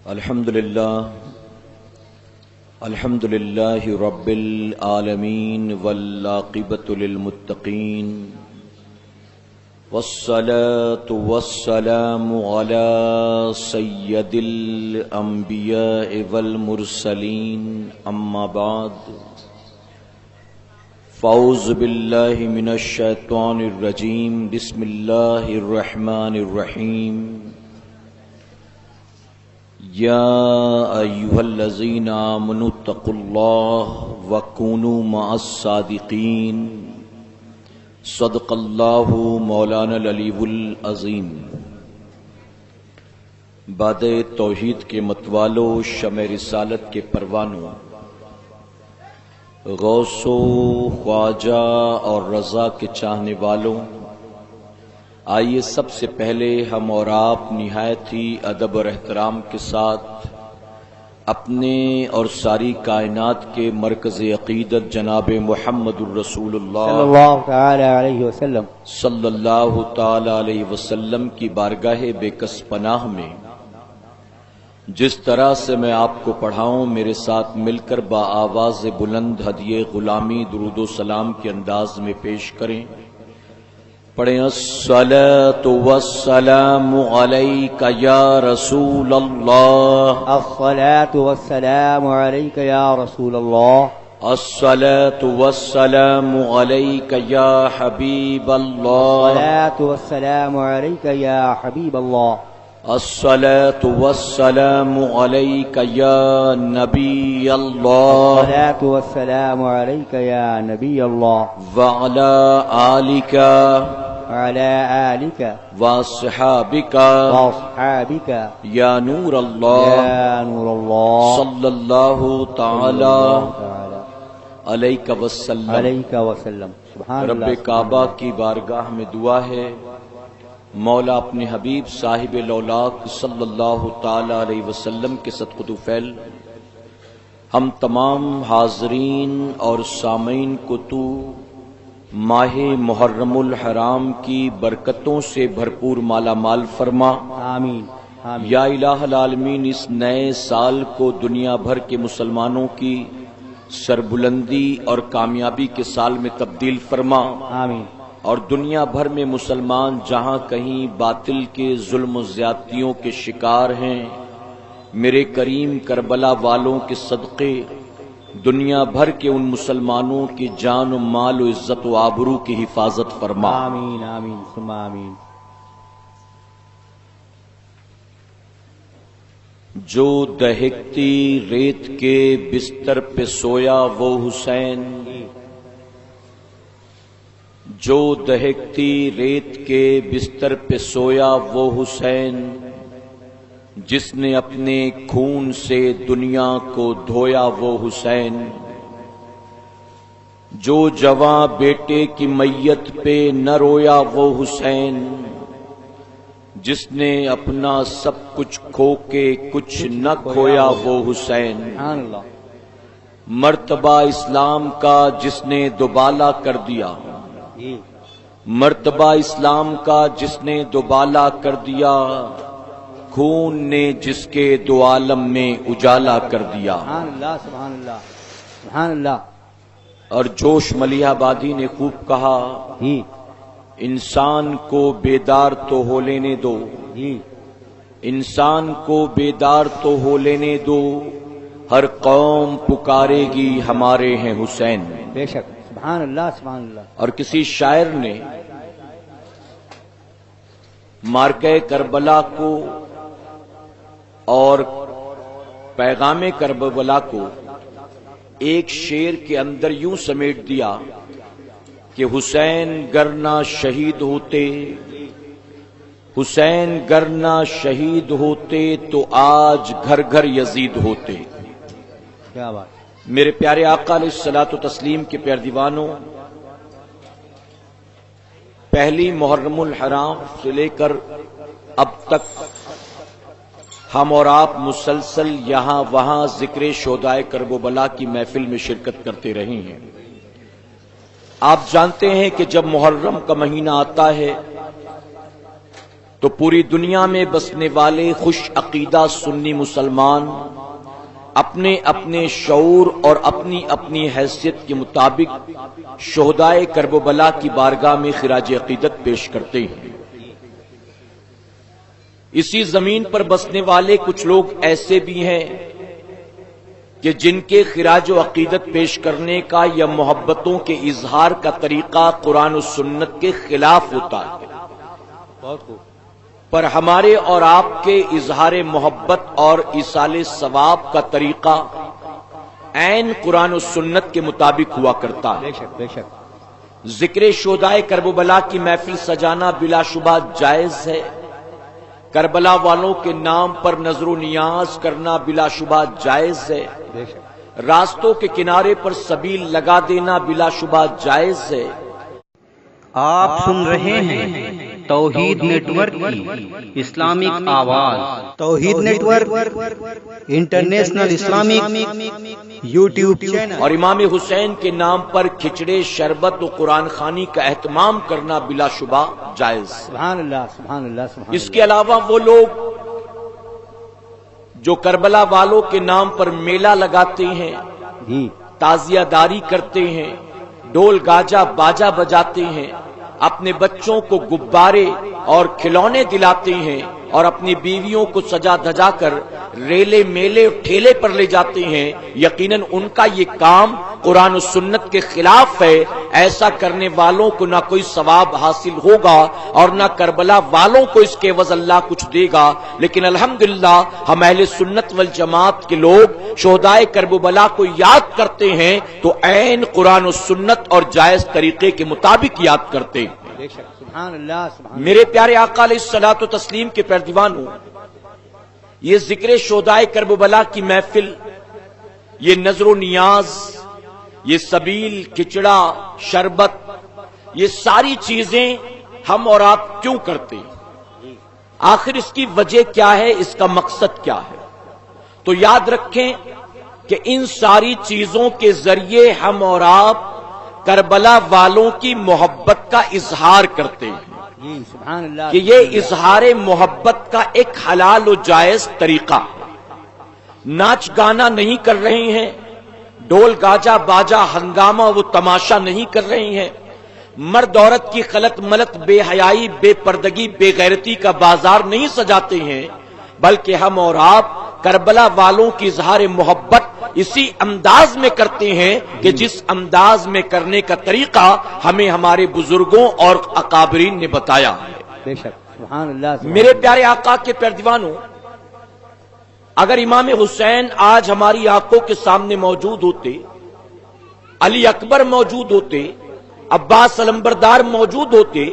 الحمد للہ رب العالمین والعاقبۃ للمتقین والصلاة والسلام علی سید الانبیاء والمرسلین اما بعد فاعوذ باللہ من الشیطان الرجیم بسم اللہ الرحمن الرحیم یا ایھا الذین آمنوا اتقوا اللہ وکونوا مع الصادقین صدق اللہ مولانا العلی العظیم۔ باد توحید کے متوالو، شمع رسالت کے پروانوں، غوث و خواجہ اور رضا کے چاہنے والوں، آئیے سب سے پہلے ہم اور آپ نہایت ہی ادب اور احترام کے ساتھ اپنے اور ساری کائنات کے مرکز عقیدت جناب محمد الرسول اللہ صلی اللہ تعالی علیہ وسلم کی بارگاہ بے کس پناہ میں جس طرح سے میں آپ کو پڑھاؤں، میرے ساتھ مل کر با آواز بلند ہدیے غلامی درود و سلام کے انداز میں پیش کریں۔ پڑھیں الصلاۃ والسلام علیک یا رسول اللہ، الصلاۃ والسلام علیک یا رسول اللہ، الصلاۃ والسلام علیک یا حبیب اللہ، الصلاۃ والسلام علیک یا حبیب اللہ، الصلاۃ والسلام علیک یا نبی اللہ، الصلاۃ والسلام علیک یا نبی اللہ، وعلی آلک وعلی آلک واصحابک واصحابک یا نور اللہ یا نور اللہ صلی اللہ تعالی علیہ وسلم۔ علیک وسلم۔ سبحان رب اللہ، کعبہ کی بارگاہ میں دعا ہے، مولا اپنے حبیب صاحب لولاک صلی اللہ تعالی علیہ وسلم کے صدقۃ فعل ہم تمام حاضرین اور سامعین کو تو ماہ محرم الحرام کی برکتوں سے بھرپور مالا مال فرما۔ آمین آمین یا الہ العالمین، اس نئے سال کو دنیا بھر کے مسلمانوں کی سربلندی اور کامیابی کے سال میں تبدیل فرما، آمین، اور دنیا بھر میں مسلمان جہاں کہیں باطل کے ظلم و زیادتیوں کے شکار ہیں، میرے کریم کربلا والوں کے صدقے دنیا بھر کے ان مسلمانوں کی جان و مال و عزت و آبرو کی حفاظت فرما۔ آمین آمین ثم آمین۔ جو دہکتی ریت کے بستر پہ سویا وہ حسین، جو دہکتی ریت کے بستر پہ سویا وہ حسین، جس نے اپنے خون سے دنیا کو دھویا وہ حسین، جو جواں بیٹے کی میت پہ نہ رویا وہ حسین، جس نے اپنا سب کچھ کھو کے کچھ نہ کھویا وہ حسین، سبحان اللہ، مرتبہ اسلام کا جس نے دوبالا کر دیا، مرتبہ اسلام کا جس نے دوبالا کر دیا، خون نے جس کے دو عالم میں اجالا کر دیا۔ سبحان اللہ سبحان اللہ سبحان اللہ۔ اور جوش ملیح آبادی نے خوب کہا، جی انسان کو بیدار تو ہو لینے دو، جی، انسان کو بیدار تو ہو لینے دو، ہر قوم پکارے گی ہمارے ہیں حسین۔ بے شک، سبحان اللہ سبحان اللہ۔ اور کسی شاعر نے مارکہ کربلا کو اور پیغام کربلا کو ایک شعر کے اندر یوں سمیٹ دیا کہ حسین گر نہ شہید ہوتے، حسین گر نہ شہید ہوتے تو آج گھر گھر یزید ہوتے۔ کیا بات۔ میرے پیارے آقا علیہ الصلوۃ و تسلیم کے پیارے دیوانوں، پہلی محرم الحرام سے لے کر اب تک ہم اور آپ مسلسل یہاں وہاں ذکر شہدائے کرب و بلا کی محفل میں شرکت کرتے رہے ہیں۔ آپ جانتے ہیں کہ جب محرم کا مہینہ آتا ہے تو پوری دنیا میں بسنے والے خوش عقیدہ سنی مسلمان اپنے اپنے شعور اور اپنی اپنی حیثیت کے مطابق شہدائے کرب و بلا کی بارگاہ میں خراج عقیدت پیش کرتے ہیں۔ اسی زمین پر بسنے والے کچھ لوگ ایسے بھی ہیں کہ جن کے خراج و عقیدت پیش کرنے کا یا محبتوں کے اظہار کا طریقہ قرآن و سنت کے خلاف ہوتا ہے، پر ہمارے اور آپ کے اظہار محبت اور ایصال ثواب کا طریقہ عین قرآن و سنت کے مطابق ہوا کرتا ہے۔ بے شک ذکر شہدائے کرب و بلا کی محفل سجانا بلا شبہ جائز ہے، کربلا والوں کے نام پر نظر و نیاز کرنا بلا شبہ جائز ہے، راستوں کے کنارے پر سبیل لگا دینا بلا شبہ جائز ہے۔ آپ سن رہے ہیں توحید نیٹ ورک کی اسلامک آواز۔ Tauheed network international Islamic YouTube channel. اور امام حسین کے نام پر کھچڑے، شربت و قرآن خوانی کا اہتمام کرنا بلا شبہ جائز۔ سبحان اللہ سبحان اللہ سبحان اس کے علاوہ وہ لوگ جو کربلا والوں کے نام پر میلہ لگاتے ہیں، جی تعزیہ داری کرتے ہیں، ڈول گاجا باجا بجاتے ہیں، اپنے بچوں کو غبارے اور کھلونے دلاتے ہیں اور اپنی بیویوں کو سجا دھجا کر ریلے میلے ٹھیلے پر لے جاتے ہیں، یقیناً ان کا یہ کام قرآن و سنت کے خلاف ہے۔ ایسا کرنے والوں کو نہ کوئی ثواب حاصل ہوگا اور نہ کربلا والوں کو اس کے عوض اللہ کچھ دے گا۔ لیکن الحمدللہ ہم اہل سنت والجماعت کے لوگ شہدائے کرب و بلا کو یاد کرتے ہیں تو عین قرآن و سنت اور جائز طریقے کے مطابق یاد کرتے ہیں۔ سبحان اللہ سبحان میرے پیارے آقا علیہ الصلوۃ و تسلیم کے پیروانوں، یہ ذکر شہدائے کرب و بلا کی محفل، یہ نظر و نیاز، یہ سبیل، کھچڑا، شربت، یہ ساری چیزیں ہم اور آپ کیوں کرتے ہیں؟ آخر اس کی وجہ کیا ہے، اس کا مقصد کیا ہے؟ تو یاد رکھیں کہ ان ساری چیزوں کے ذریعے ہم اور آپ کربلا والوں کی محبت کا اظہار کرتے ہیں جی سبحان اللہ کہ یہ اظہار محبت کا ایک حلال و جائز طریقہ ہے۔ ناچ گانا نہیں کر رہے ہیں، ڈول گاجا باجا ہنگامہ و تماشا نہیں کر رہے ہیں، مرد عورت کی خلط ملط، بے حیائی، بے پردگی، بے غیرتی کا بازار نہیں سجاتے ہیں، بلکہ ہم اور آپ کربلا والوں کی اظہار محبت اسی انداز میں کرتے ہیں کہ جس انداز میں کرنے کا طریقہ ہمیں ہمارے بزرگوں اور اکابرین نے بتایا ہے۔ بے شک سبحان اللہ سبحان میرے پیارے آقا کے پیروانوں، اگر امام حسین آج ہماری آنکھوں کے سامنے موجود ہوتے، علی اکبر موجود ہوتے، عباس علمبردار موجود ہوتے،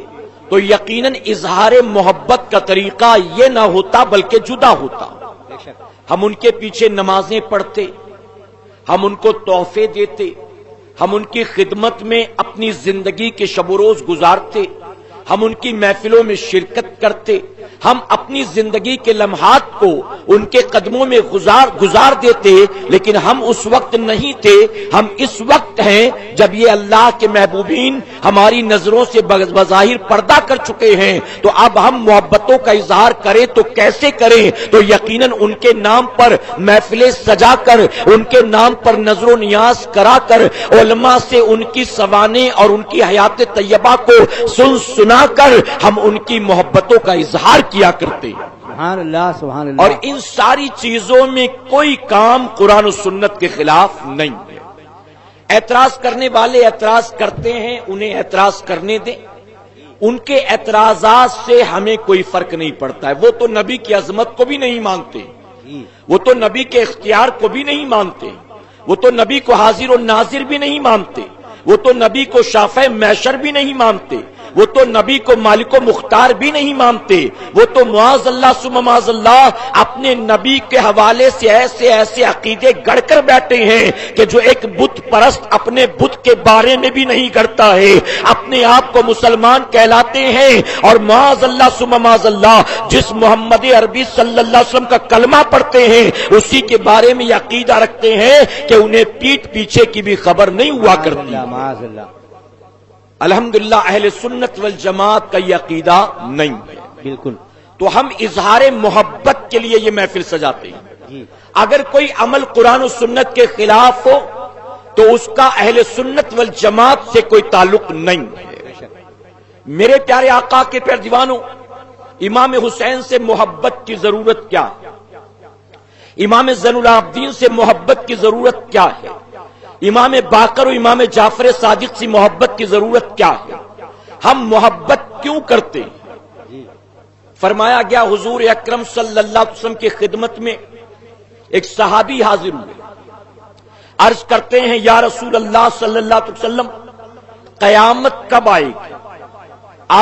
تو یقیناً اظہار محبت کا طریقہ یہ نہ ہوتا بلکہ جدا ہوتا۔ بے شک ہم ان کے پیچھے نمازیں پڑھتے، ہم ان کو تحفے دیتے، ہم ان کی خدمت میں اپنی زندگی کے شب و روز گزارتے، ہم ان کی محفلوں میں شرکت کرتے، ہم اپنی زندگی کے لمحات کو ان کے قدموں میں گزار دیتے، لیکن ہم اس وقت نہیں تھے، ہم اس وقت ہیں جب یہ اللہ کے محبوبین ہماری نظروں سے بظاہر پردہ کر چکے ہیں۔ تو اب ہم محبتوں کا اظہار کریں تو کیسے کریں؟ تو یقیناً ان کے نام پر محفلیں سجا کر، ان کے نام پر نظر و نیاز کرا کر، علماء سے ان کی سوانح اور ان کی حیات طیبہ کو سنا کر ہم ان کی محبتوں کا اظہار کیا کرتے ہیں۔ سبحان اللہ سبحان اللہ اور ان ساری چیزوں میں کوئی کام قرآن و سنت کے خلاف نہیں ہے۔ اعتراض کرنے والے اعتراض کرتے ہیں، انہیں اعتراض کرنے دیں، ان کے اعتراضات سے ہمیں کوئی فرق نہیں پڑتا ہے۔ وہ تو نبی کی عظمت کو بھی نہیں مانتے، وہ تو نبی کے اختیار کو بھی نہیں مانتے، وہ تو نبی کو حاضر و ناظر بھی نہیں مانتے، وہ تو نبی کو شافع محشر بھی نہیں مانتے، وہ تو نبی کو مالک و مختار بھی نہیں مانتے، وہ تو معاذ اللہ ثم معاذ اللہ اپنے نبی کے حوالے سے ایسے عقیدے گڑھ کر بیٹھے ہیں کہ جو ایک بت پرست اپنے بت کے بارے میں بھی نہیں گڑھتا ہے، اپنے آپ کو مسلمان کہلاتے ہیں، اور معاذ اللہ ثم معاذ اللہ جس محمد عربی صلی اللہ علیہ وسلم کا کلمہ پڑھتے ہیں اسی کے بارے میں یہ عقیدہ رکھتے ہیں کہ انہیں پیٹھ پیچھے کی بھی خبر نہیں ہوا کرتی۔ معاذ اللہ الحمدللہ اہل سنت والجماعت کا یہ عقیدہ نہیں ہے۔ بالکل تو ہم اظہار محبت کے لیے یہ محفل سجاتے ہیں. جی اگر کوئی عمل قرآن و سنت کے خلاف ہو تو اس کا اہل سنت والجماعت سے کوئی تعلق نہیں ہے. میرے پیارے آقا کے پیارے دیوانوں، امام حسین سے محبت کی ضرورت کیا ہے؟ امام زین العابدین سے محبت کی ضرورت کیا ہے؟ امام باقر و امام جعفر صادق سے محبت کی ضرورت کیا ہے؟ ہم محبت کیوں کرتے ہیں؟ فرمایا گیا حضور اکرم صلی اللہ علیہ وسلم کی خدمت میں ایک صحابی حاضر ہوئے، عرض کرتے ہیں یا رسول اللہ صلی اللہ علیہ وسلم قیامت کب آئے گی؟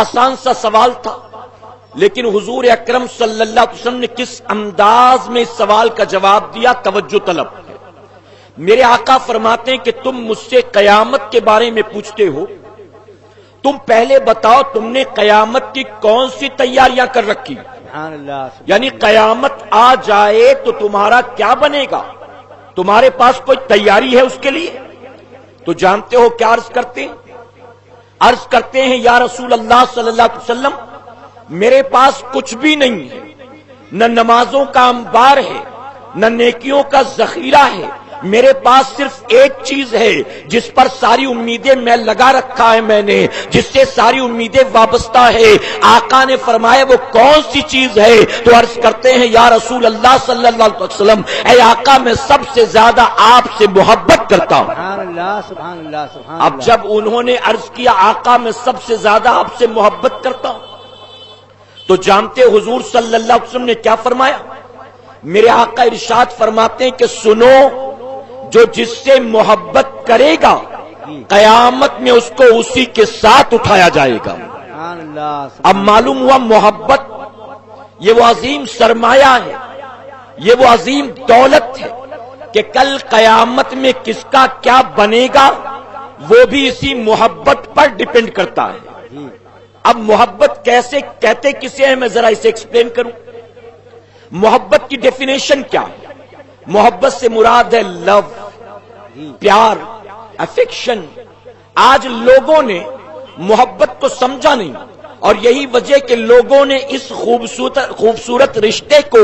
آسان سا سوال تھا، لیکن حضور اکرم صلی اللہ علیہ وسلم نے کس انداز میں اس سوال کا جواب دیا، توجہ طلب ہے. میرے آقا فرماتے ہیں کہ تم مجھ سے قیامت کے بارے میں پوچھتے ہو، تم پہلے بتاؤ تم نے قیامت کی کون سی تیاریاں کر رکھی؟ سبحان اللہ. یعنی قیامت آ جائے تو تمہارا کیا بنے گا؟ تمہارے پاس کوئی تیاری ہے اس کے لیے؟ تو جانتے ہو کیا عرض کرتے ہیں؟ عرض کرتے ہیں یا رسول اللہ صلی اللہ علیہ وسلم میرے پاس کچھ بھی نہیں ہے، نہ نمازوں کا انبار ہے، نہ نیکیوں کا ذخیرہ ہے، میرے پاس صرف ایک چیز ہے جس پر ساری امیدیں میں لگا رکھا ہے، میں نے جس سے ساری امیدیں وابستہ ہے. آقا نے فرمایا وہ کون سی چیز ہے؟ تو عرض کرتے ہیں یا رسول اللہ صلی اللہ علیہ وسلم اے آقا میں سب سے زیادہ آپ سے محبت کرتا ہوں. سبحان اللہ سبحان اللہ سبحان اب جب انہوں نے عرض کیا آقا میں سب سے زیادہ آپ سے محبت کرتا ہوں، تو جانتے حضور صلی اللہ علیہ وسلم نے کیا فرمایا؟ میرے آقا ارشاد فرماتے ہیں کہ سنو، جو جس سے محبت کرے گا قیامت میں اس کو اسی کے ساتھ اٹھایا جائے گا. سبحان اللہ. اب معلوم ہوا محبت یہ وہ عظیم سرمایہ ہے، یہ وہ عظیم دولت ہے کہ کل قیامت میں کس کا کیا بنے گا وہ بھی اسی محبت پر ڈیپینڈ کرتا ہے. اب محبت کیسے کہتے کسے ہیں، میں ذرا اسے ایکسپلین کروں. محبت کی ڈیفینیشن کیا ہے؟ محبت سے مراد ہے لو، پیار، افیکشن. آج لوگوں نے محبت کو سمجھا نہیں، اور یہی وجہ کہ لوگوں نے اس خوبصورت رشتے کو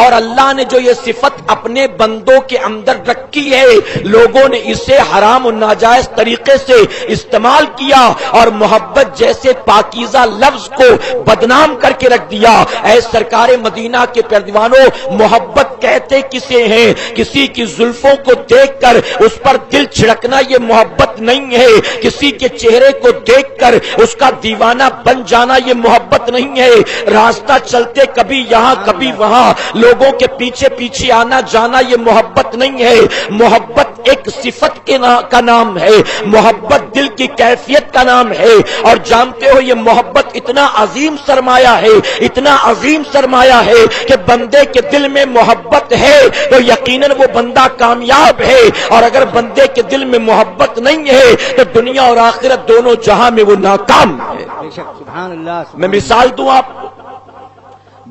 اور اللہ نے جو یہ صفت اپنے بندوں کے اندر رکھی ہے، لوگوں نے اسے حرام و ناجائز طریقے سے استعمال کیا اور محبت جیسے پاکیزہ لفظ کو بدنام کر کے رکھ دیا. اے سرکار مدینہ کے پیروانوں، محبت کہتے کسے ہیں؟ کسی کی زلفوں کو دیکھ کر اس پر دل چھڑکنا یہ محبت نہیں ہے. کسی کے چہرے کو دیکھ کر اس کا دیوانہ بن جانا یہ محبت نہیں ہے. راستہ چلتے کبھی یہاں کبھی وہاں لوگوں کے پیچھے پیچھے آنا جانا یہ محبت نہیں ہے. محبت ایک صفت کا نام ہے، محبت دل کی کیفیت کا نام ہے. اور جانتے ہو یہ محبت اتنا عظیم سرمایہ ہے، اتنا عظیم سرمایہ ہے کہ بندے کے دل میں محبت ہے تو یقیناً وہ بندہ کامیاب ہے، اور اگر بندے کے دل میں محبت نہیں ہے تو دنیا اور آخرت دونوں جہاں میں وہ ناکام ہے. سبحان اللہ. میں مثال دوں آپ کو.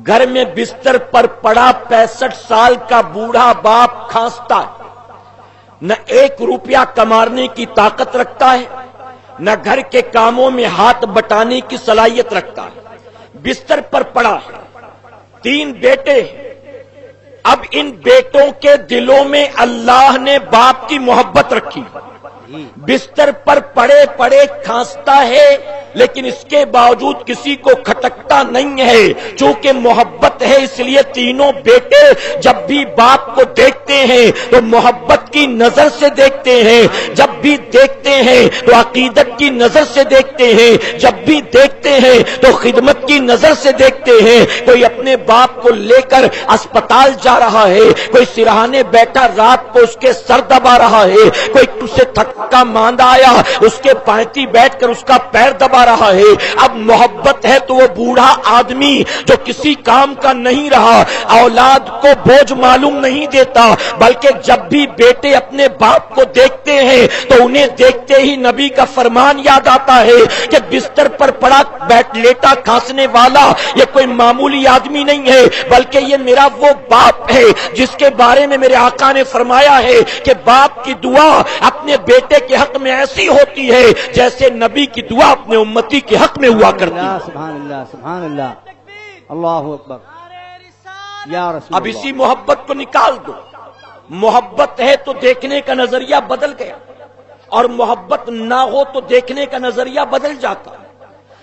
گھر میں بستر پر پڑا 65 سال کا بوڑھا باپ کھانستا ہے، نہ 1 روپیہ کمانے کی طاقت رکھتا ہے، نہ گھر کے کاموں میں ہاتھ بٹانے کی صلاحیت رکھتا ہے. بستر پر پڑا ہے، 3 بیٹے ہیں. اب ان بیٹوں کے دلوں میں اللہ نے باپ کی محبت رکھی. بستر پر پڑے پڑے کھانستا ہے لیکن اس کے باوجود کسی کو کھٹکتا نہیں ہے، چونکہ محبت ہے. اس لیے تینوں بیٹے جب بھی باپ کو دیکھتے ہیں تو محبت کی نظر سے دیکھتے ہیں، جب بھی دیکھتے ہیں تو عقیدت کی نظر سے دیکھتے ہیں، جب بھی دیکھتے ہیں تو خدمت کی نظر سے دیکھتے ہیں. کوئی اپنے باپ کو لے کر اسپتال جا رہا ہے، کوئی سرہانے بیٹھا رات کو اس کے سر دبا رہا ہے، کوئی اسے تھکا ماندہ آیا اس کے پائتی بیٹھ کر اس کا پیر دبا رہا ہے. اب محبت ہے تو وہ بوڑھا آدمی جو کسی کام کا نہیں رہا، اولاد کو بوجھ معلوم نہیں دیتا، بلکہ جب بھی بیٹے اپنے باپ کو دیکھتے ہیں تو انہیں دیکھتے ہی نبی کا فرمان یاد آتا ہے کہ بستر پر پڑا لیٹا کھانسنے والا یہ کوئی معمولی آدمی نہیں ہے، بلکہ یہ میرا وہ باپ ہے جس کے بارے میں میرے آقا نے فرمایا ہے کہ باپ کی دعا اپنے بیٹے کے حق میں ایسی ہوتی ہے جیسے نبی کی دعا اپنے امتی کے حق میں ہوا کرتی ہے. سبحان اللہ سبحان اللہ. اللہ اکبر یا رسول اب اسی محبت کو نکال دو. محبت ہے تو دیکھنے کا نظریہ بدل گیا، اور محبت نہ ہو تو دیکھنے کا نظریہ بدل جاتا.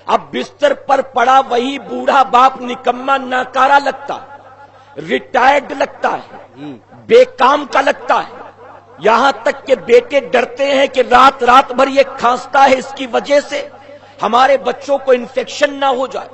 اب بستر پر پڑا وہی بوڑھا باپ نکما ناکارا لگتا ہے، ریٹائرڈ لگتا ہے، بے کام کا لگتا ہے. یہاں تک کہ بیٹے ڈرتے ہیں کہ رات رات بھر یہ کھانستا ہے، اس کی وجہ سے ہمارے بچوں کو انفیکشن نہ ہو جائے،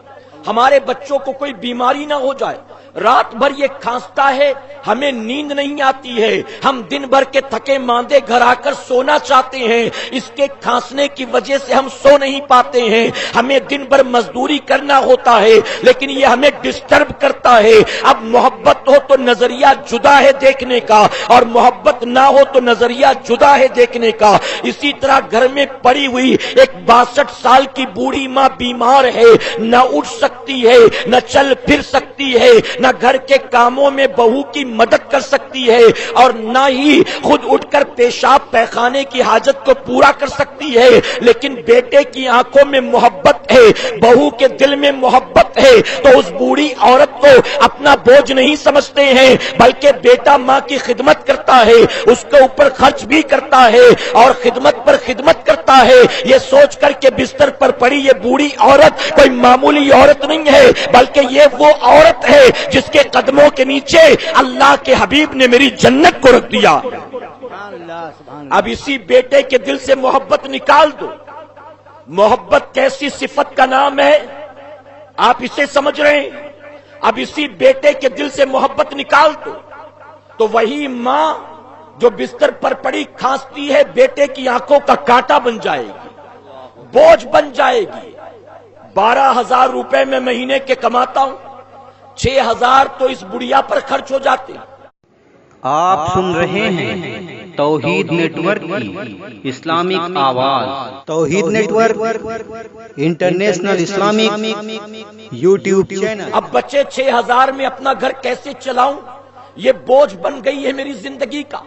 ہمارے بچوں کو کوئی بیماری نہ ہو جائے. رات بھر یہ کھانستا ہے، ہمیں نیند نہیں آتی ہے، ہم دن بھر کے تھکے ماندے گھر آ کر سونا چاہتے ہیں، اس کے کھانسنے کی وجہ سے ہم سو نہیں پاتے ہیں. ہمیں دن بھر مزدوری کرنا ہوتا ہے لیکن یہ ہمیں ڈسٹرب کرتا ہے. اب محبت ہو تو نظریہ جدا ہے دیکھنے کا، اور محبت نہ ہو تو نظریہ جدا ہے دیکھنے کا. اسی طرح گھر میں پڑی ہوئی ایک 62 سال کی بوڑھی ماں بیمار ہے، نہ اٹھ سکتی ہے، نہ چل پھر سکتی ہے، نہ گھر کے کاموں میں بہو کی مدد کر سکتی ہے، اور نہ ہی خود اٹھ کر پیشاب پیخانے کی حاجت کو پورا کر سکتی ہے. لیکن بیٹے کی آنکھوں میں محبت ہے، بہو کے دل میں محبت ہے، تو اس بوڑھی عورت کو اپنا بوجھ نہیں سمجھتے ہیں، بلکہ بیٹا ماں کی خدمت کرتا ہے، اس کے اوپر خرچ بھی کرتا ہے اور خدمت پر خدمت کرتا ہے، یہ سوچ کر کہ بستر پر پڑی یہ بوڑھی عورت کوئی معمولی عورت نہیں ہے، بلکہ یہ وہ عورت ہے جس کے قدموں کے نیچے اللہ کے حبیب نے میری جنت کو رکھ دیا. اب اسی بیٹے کے دل سے محبت نکال دو. محبت کیسی صفت کا نام ہے آپ اسے سمجھ رہے ہیں؟ اب اسی بیٹے کے دل سے محبت نکال دو تو وہی ماں جو بستر پر پڑی کھانستی ہے بیٹے کی آنکھوں کا کانٹا بن جائے گی، بوجھ بن جائے گی. 12,000 روپے میں مہینے کے کماتا ہوں، 6,000 تو اس بڑھیا پر خرچ ہو جاتے ہیں. آپ سن رہے ہیں توحید نیٹ ورک کی اسلامک آواز. Tauheed network international Islamic YouTube channel. اب بچے 6,000 میں اپنا گھر کیسے چلاؤں، یہ بوجھ بن گئی ہے میری زندگی کا.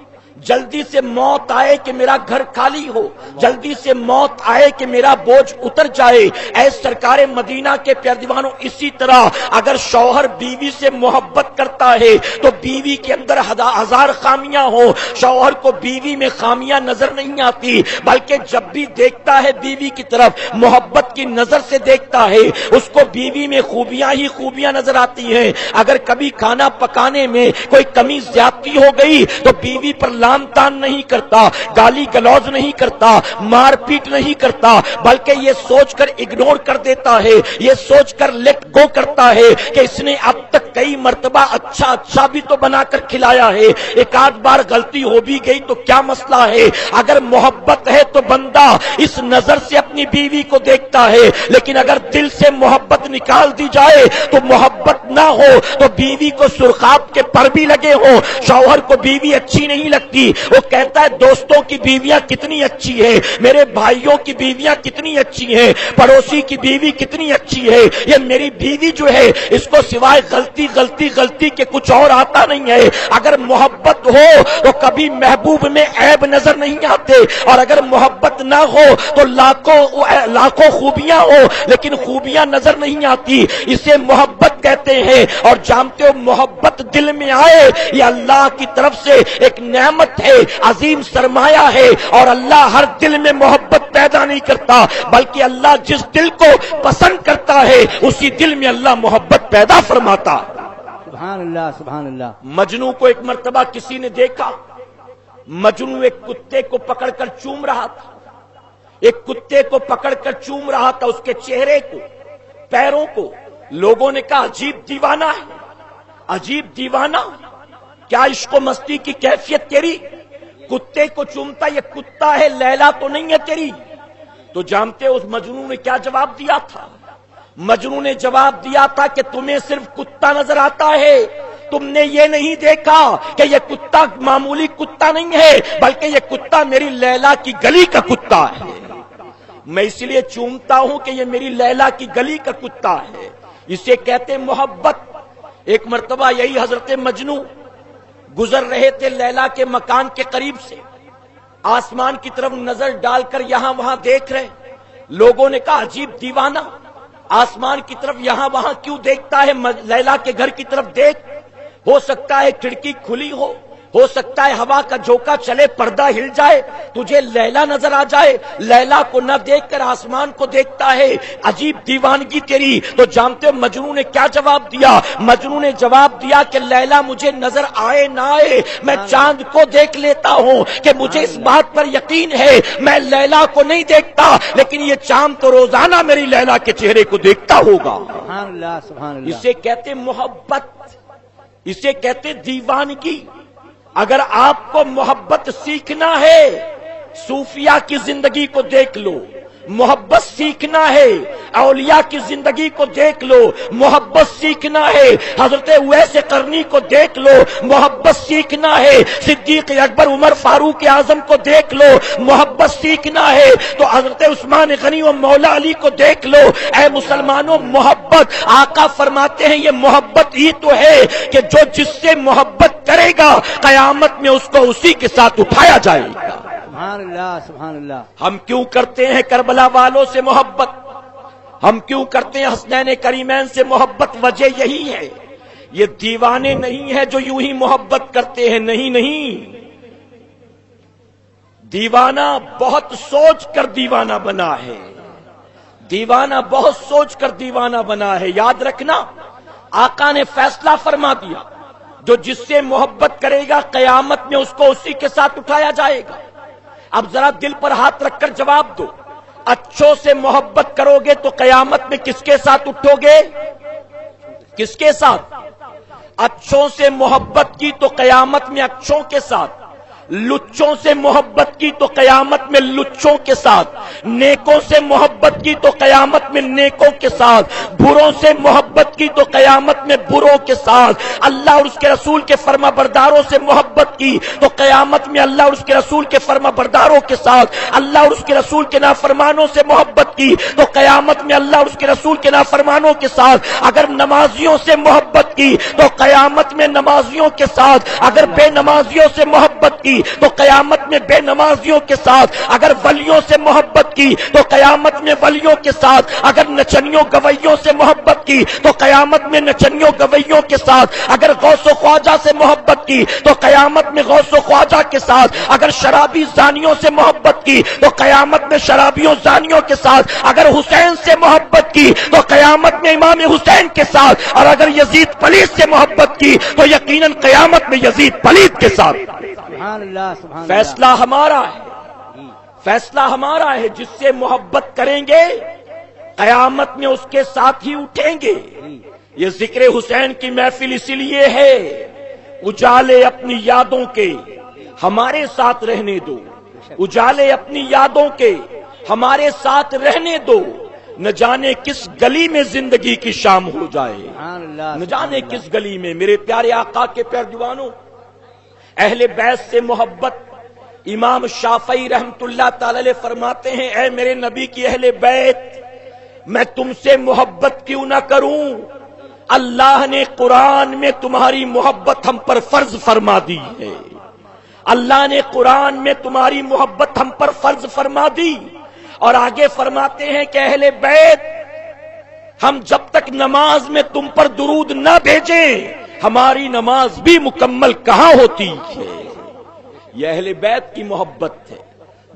جلدی سے موت آئے کہ میرا گھر خالی ہو، جلدی سے موت آئے کہ میرا بوجھ اتر جائے. اے سرکار مدینہ کے پیارے دیوانوں، اسی طرح اگر شوہر بیوی سے محبت کرتا ہے تو بیوی کے اندر 1000 خامیاں ہوں، شوہر کو بیوی میں خامیاں نظر نہیں آتی، بلکہ جب بھی دیکھتا ہے بیوی کی طرف محبت کی نظر سے دیکھتا ہے، اس کو بیوی میں خوبیاں ہی خوبیاں نظر آتی ہیں. اگر کبھی کھانا پکانے میں کوئی کمی زیادتی ہو گئی تو بیوی پر لام تان نہیں کرتا، گالی گلوز نہیں کرتا، مار پیٹ نہیں کرتا، بلکہ یہ سوچ کر اگنور کر دیتا ہے، یہ سوچ کر لیٹ گو کرتا ہے کہ اس نے اب تک کئی مرتبہ اچھا بھی تو بنا کر کھلایا ہے، ایک آدھ بار غلطی ہو بھی گئی تو کیا مسئلہ ہے. اگر محبت ہے تو بندہ اس نظر سے اپنی بیوی کو دیکھتا ہے، لیکن اگر دل سے محبت نکال دی جائے تو محبت نہ ہو تو بیوی کو سرخاب کے پر بھی لگے ہو، شوہر کو بیوی اچھی نہیں لگتی، وہ کہتا ہے دوستوں کی بیویاں کتنی اچھی ہے، میرے بھائیوں کی بیویاں کتنی اچھی ہیں، پڑوسی کی بیوی کتنی اچھی ہے، یہ میری بیوی جو ہے اس کو سوائے غلطی کے کچھ اور آتا نہیں ہے. اگر محبت ہو تو کبھی محبوب میں عیب نظر نہیں آتے، اور اگر محبت نہ ہو تو لاکھوں خوبیاں ہو لیکن خوبیاں نظر نہیں آتی. اسے محبت کہتے ہیں، اور جانتے ہو محبت دل میں آئے یہ اللہ کی طرف سے ایک نعمت ہے، عظیم سرمایہ ہے. اور اللہ ہر دل میں محبت پیدا نہیں کرتا، بلکہ اللہ جس دل کو پسند کرتا ہے اسی دل میں اللہ محبت پیدا فرماتا. سبحان اللہ سبحان اللہ. مجنو کو ایک مرتبہ کسی نے دیکھا، مجنو ایک کتے کو پکڑ کر چوم رہا تھا، ایک کتے کو پکڑ کر چوم رہا تھا، اس کے چہرے کو، پیروں کو. لوگوں نے کہا عجیب دیوانہ ہے، عجیب دیوانہ، کیا عشق و مستی کی کیفیت تیری، کتے کو چومتا، یہ کتا ہے لیلا تو نہیں ہے تیری. تو جانتے اس مجنون نے کیا جواب دیا تھا؟ مجنون نے جواب دیا تھا کہ تمہیں صرف کتا نظر آتا ہے، تم نے یہ نہیں دیکھا کہ یہ کتا معمولی کتا نہیں ہے، بلکہ یہ کتا میری لیلا کی گلی کا کتا ہے. میں اس لیے چومتا ہوں کہ یہ میری لیلا کی گلی کا کتا ہے. اسے کہتے محبت. ایک مرتبہ یہی حضرت مجنو گزر رہے تھے لیلا کے مکان کے قریب سے، آسمان کی طرف نظر ڈال کر یہاں وہاں دیکھ رہے. لوگوں نے کہا عجیب دیوانہ، آسمان کی طرف یہاں وہاں کیوں دیکھتا ہے؟ لیلا کے گھر کی طرف دیکھ، ہو سکتا ہے کھڑکی کھلی ہو سکتا ہے ہوا کا جھونکا چلے، پردہ ہل جائے، تجھے لیلا نظر آ جائے۔ لیلا کو نہ دیکھ کر آسمان کو دیکھتا ہے، عجیب دیوانگی تیری۔ تو جانتے ہو مجنون نے کیا جواب دیا؟ مجنون نے جواب دیا کہ لیلا مجھے نظر آئے نہ آئے، میں چاند کو دیکھ لیتا ہوں کہ مجھے اس بات پر یقین ہے میں لیلا کو نہیں دیکھتا، لیکن یہ چاند تو روزانہ میری لیلا کے چہرے کو دیکھتا ہوگا۔ سبحان اللہ سبحان اللہ۔ اسے کہتے محبت، اسے کہتے دیوانگی۔ اگر آپ کو محبت سیکھنا ہے، صوفیاء کی زندگی کو دیکھ لو، محبت سیکھنا ہے، اولیاء کی زندگی کو دیکھ لو، محبت سیکھنا ہے، حضرت اویس قرنی کو دیکھ لو، محبت سیکھنا ہے، صدیق اکبر عمر فاروق اعظم کو دیکھ لو، محبت سیکھنا ہے تو حضرت عثمان غنی و مولا علی کو دیکھ لو۔ اے مسلمانوں، محبت، آقا فرماتے ہیں یہ محبت ہی تو ہے کہ جو جس سے محبت کرے گا قیامت میں اس کو اسی کے ساتھ اٹھایا جائے گا۔ سبحان اللہ سبحان اللہ۔ ہم کیوں کرتے ہیں کربلا والوں سے محبت؟ ہم کیوں کرتے ہیں حسنین کریمین سے محبت؟ وجہ یہی ہے، یہ دیوانے نہیں ہیں جو یوں ہی محبت کرتے ہیں، نہیں، دیوانہ بہت سوچ کر دیوانہ بنا ہے، دیوانہ بہت سوچ کر دیوانہ بنا ہے۔ یاد رکھنا، آقا نے فیصلہ فرما دیا جو جس سے محبت کرے گا قیامت میں اس کو اسی کے ساتھ اٹھایا جائے گا۔ اب ذرا دل پر ہاتھ رکھ کر جواب دو، اچھوں سے محبت کرو گے تو قیامت میں کس کے ساتھ اٹھو گے؟ کس کے ساتھ؟ اچھوں سے محبت کی تو قیامت میں اچھوں کے ساتھ، لچوں سے محبت کی تو قیامت میں لچوں کے ساتھ، نیکوں سے محبت کی تو قیامت میں نیکوں کے ساتھ، بروں سے محبت کی تو قیامت میں بروں کے ساتھ، اللہ اور اس کے رسول کے فرما برداروں سے محبت کی تو قیامت میں اللہ اور اس کے رسول کے فرما برداروں کے ساتھ، اللہ اور اس کے رسول کے نافرمانوں سے محبت کی تو قیامت میں اللہ اور اس کے رسول کے نافرمانوں کے ساتھ، اگر نمازیوں سے محبت کی تو قیامت میں نمازیوں کے ساتھ، اگر بے نمازیوں سے محبت کی تو قیامت میں بے نمازیوں کے ساتھ، اگر ولیوں سے محبت کی تو قیامت میں ولیوں کے ساتھ، اگر نچنیوں گویوں سے محبت کی تو قیامت میں نچنیوں گویوں کے ساتھ، اگر غوث و خواجہ سے محبت کی تو قیامت میں غوث و خواجہ کے ساتھ، اگر شرابی زانیوں سے محبت کی تو قیامت میں شرابیوں زانیوں کے ساتھ، اگر حسین سے محبت کی تو قیامت میں امام حسین کے ساتھ، اور اگر یزید پلید سے محبت کی تو یقیناً قیامت میں یزید پلید کے ساتھ۔ سبحان اللہ سبحان اللہ۔ فیصلہ ہمارا ہے، فیصلہ ہمارا ہے، جس سے محبت کریں گے قیامت میں اس کے ساتھ ہی اٹھیں گے۔ یہ ذکر حسین کی محفل اسی لیے ہے، اجالے اپنی یادوں کے ہمارے ساتھ رہنے دو، اجالے اپنی یادوں کے ہمارے ساتھ رہنے دو، نہ جانے کس گلی میں زندگی کی شام ہو جائے، نہ جانے کس گلی میں۔ میرے پیارے آقا کے پیروانوں، اہل بیت سے محبت، امام شافعی رحمت اللہ تعالی علیہ فرماتے ہیں، اے میرے نبی کی اہل بیت، میں تم سے محبت کیوں نہ کروں؟ اللہ نے قرآن میں تمہاری محبت ہم پر فرض فرما دی ہے، اللہ نے قرآن میں تمہاری محبت ہم پر فرض فرما دی۔ اور آگے فرماتے ہیں کہ اہل بیت، ہم جب تک نماز میں تم پر درود نہ بھیجیں ہماری نماز بھی مکمل کہاں ہوتی ہے۔ یہ اہل بیت کی محبت ہے۔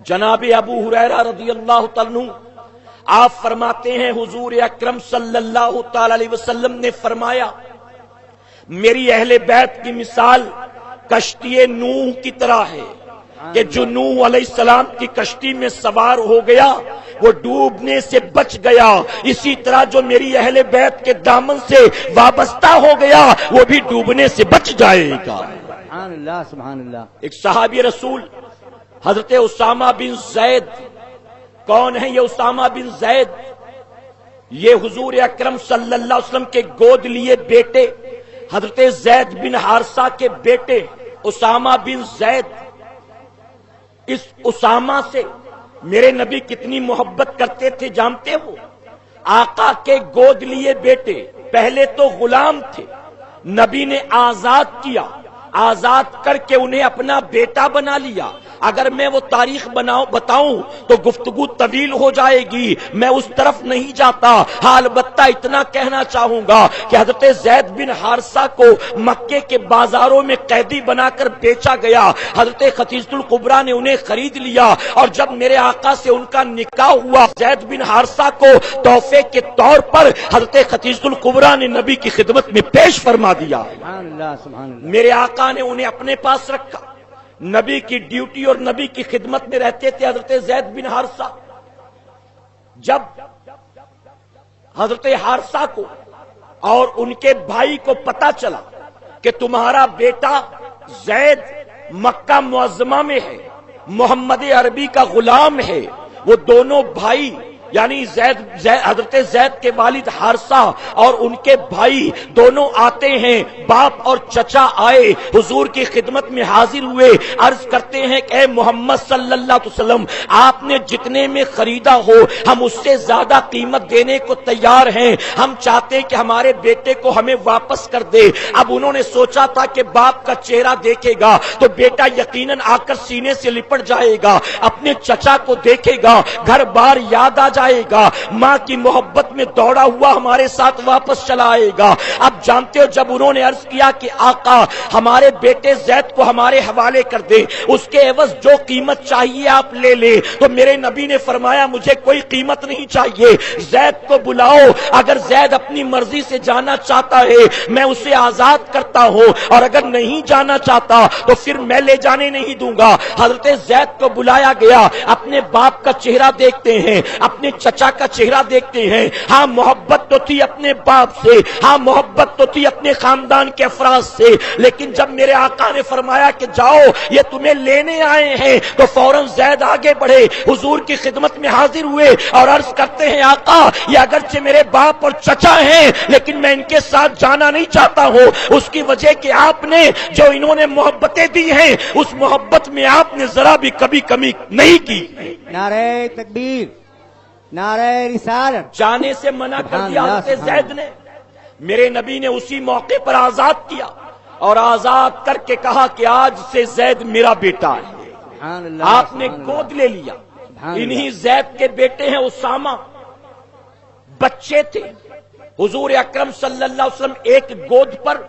جناب ابو ہریرہ رضی اللہ تعالیٰ عنہ آپ فرماتے ہیں، حضور اکرم صلی اللہ تعالی علیہ وسلم نے فرمایا، میری اہل بیت کی مثال کشتی نوح کی طرح ہے کہ جو نوح علیہ السلام کی کشتی میں سوار ہو گیا وہ ڈوبنے سے بچ گیا، اسی طرح جو میری اہل بیت کے دامن سے وابستہ ہو گیا وہ بھی ڈوبنے سے بچ جائے گا۔ سبحان اللہ سبحان اللہ۔ ایک صحابی رسول حضرت اسامہ بن زید، کون ہے یہ اسامہ بن زید؟ یہ حضور اکرم صلی اللہ علیہ وسلم کے گود لیے بیٹے حضرت زید بن حارثہ کے بیٹے اسامہ بن زید۔ اس اسامہ سے میرے نبی کتنی محبت کرتے تھے جانتے ہو؟ آقا کے گود لیے بیٹے پہلے تو غلام تھے، نبی نے آزاد کیا، آزاد کر کے انہیں اپنا بیٹا بنا لیا، اگر میں وہ تاریخ بتاؤں تو گفتگو طویل ہو جائے گی، میں اس طرف نہیں جاتا۔ ہاں البتہ اتنا کہنا چاہوں گا کہ حضرت زید بن حارثہ کو مکے کے بازاروں میں قیدی بنا کر بیچا گیا، حضرت خدیجہ الکبریٰ نے انہیں خرید لیا، اور جب میرے آقا سے ان کا نکاح ہوا، زید بن حارثہ کو تحفے کے طور پر حضرت خدیجہ الکبریٰ نے نبی کی خدمت میں پیش فرما دیا۔ سبحان اللہ سبحان اللہ۔ میرے آقا نے انہیں اپنے پاس رکھا، نبی کی ڈیوٹی اور نبی کی خدمت میں رہتے تھے حضرت زید بن حارثہ۔ جب حضرت حارثہ کو اور ان کے بھائی کو پتا چلا کہ تمہارا بیٹا زید مکہ معظمہ میں ہے، محمد عربی کا غلام ہے، وہ دونوں بھائی یعنی حضرت زید کے والد حارثہ اور ان کے بھائی دونوں آتے ہیں، باپ اور چچا آئے، حضور کی خدمت میں حاضر ہوئے، عرض کرتے ہیں کہ اے محمد صلی اللہ علیہ وسلم، آپ نے جتنے میں خریدا ہو ہم اس سے زیادہ قیمت دینے کو تیار ہیں، ہم چاہتے ہیں کہ ہمارے بیٹے کو ہمیں واپس کر دے۔ اب انہوں نے سوچا تھا کہ باپ کا چہرہ دیکھے گا تو بیٹا یقیناً آ کر سینے سے لپٹ جائے گا، اپنے چچا کو دیکھے گا، گھر بار یاد آ جائے گا، ماں کی محبت میں دوڑا ہوا ہمارے ساتھ واپس چلا آئے گا۔ اب جانتے ہو جب انہوں نے عرض کیا کہ آقا ہمارے بیٹے زید کو ہمارے حوالے کر دے، اس کے عوض جو قیمت چاہیے آپ لے لیں، تو میرے نبی نے فرمایا مجھے کوئی قیمت نہیں چاہیے، زید کو بلاؤ، اگر زید اپنی مرضی سے جانا چاہتا ہے میں اسے آزاد کرتا ہوں، اور اگر نہیں جانا چاہتا تو پھر میں لے جانے نہیں دوں گا۔ حضرت زید کو بلایا گیا، اپنے باپ کا چہرہ دیکھتے ہیں، اپنے چچا کا چہرہ دیکھتے ہیں، ہاں محبت تو تھی اپنے باپ سے، ہاں محبت تو تھی اپنے خاندان کے افراد سے، لیکن جب میرے آقا نے فرمایا کہ جاؤ یہ تمہیں لینے آئے ہیں تو فوراً زید آگے بڑھے، حضور کی خدمت میں حاضر ہوئے اور عرض کرتے ہیں آقا یہ اگرچہ میرے باپ اور چچا ہیں لیکن میں ان کے ساتھ جانا نہیں چاہتا ہوں، اس کی وجہ کہ آپ نے جو انہوں نے محبتیں دی ہیں اس محبت میں آپ نے ذرا بھی کبھی کمی نہیں کی۔ نعرہ تکبیر، نعرہ رسالت۔ جانے سے منع کر دیا حضرت زید نے، میرے نبی نے اسی موقع پر آزاد کیا اور آزاد کر کے کہا کہ آج سے زید میرا بیٹا ہے۔ آپ نے گود لے لیا، انہی زید کے بیٹے ہیں اسامہ، بچے تھے، حضور اکرم صلی اللہ علیہ وسلم ایک گود پر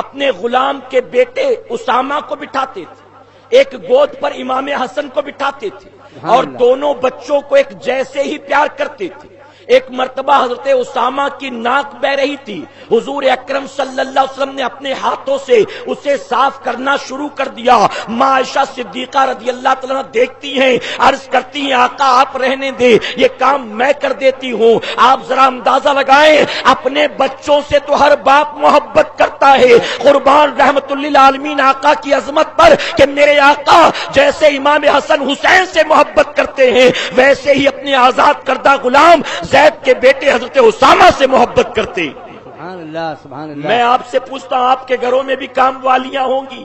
اپنے غلام کے بیٹے اسامہ کو بٹھاتے تھے، ایک گود پر امام حسن کو بٹھاتے تھے، اور دونوں بچوں کو ایک جیسے ہی پیار کرتے تھے۔ ایک مرتبہ حضرت اسامہ کی ناک بہ رہی تھی، حضور اکرم صلی اللہ علیہ وسلم نے اپنے ہاتھوں سے اسے صاف کرنا شروع کر دیا۔ ماں عائشہ صدیقہ رضی اللہ تعالیٰ دیکھتی ہیں، عرض کرتی ہیں آقا آپ رہنے دیں، یہ کام میں کر دیتی ہوں۔ آپ ذرا اندازہ لگائیں، اپنے بچوں سے تو ہر باپ محبت کرتا ہے، قربان رحمت للعالمین آقا کی عظمت پر کہ میرے آقا جیسے امام حسن حسین سے محبت کرتے ہیں ویسے ہی اپنے آزاد کردہ غلام زید کے بیٹے حضرت اسامہ سے محبت کرتے۔ سبحان اللہ سبحان اللہ۔ میں آپ سے پوچھتا ہوں آپ کے گھروں میں بھی کام والیاں ہوں گی،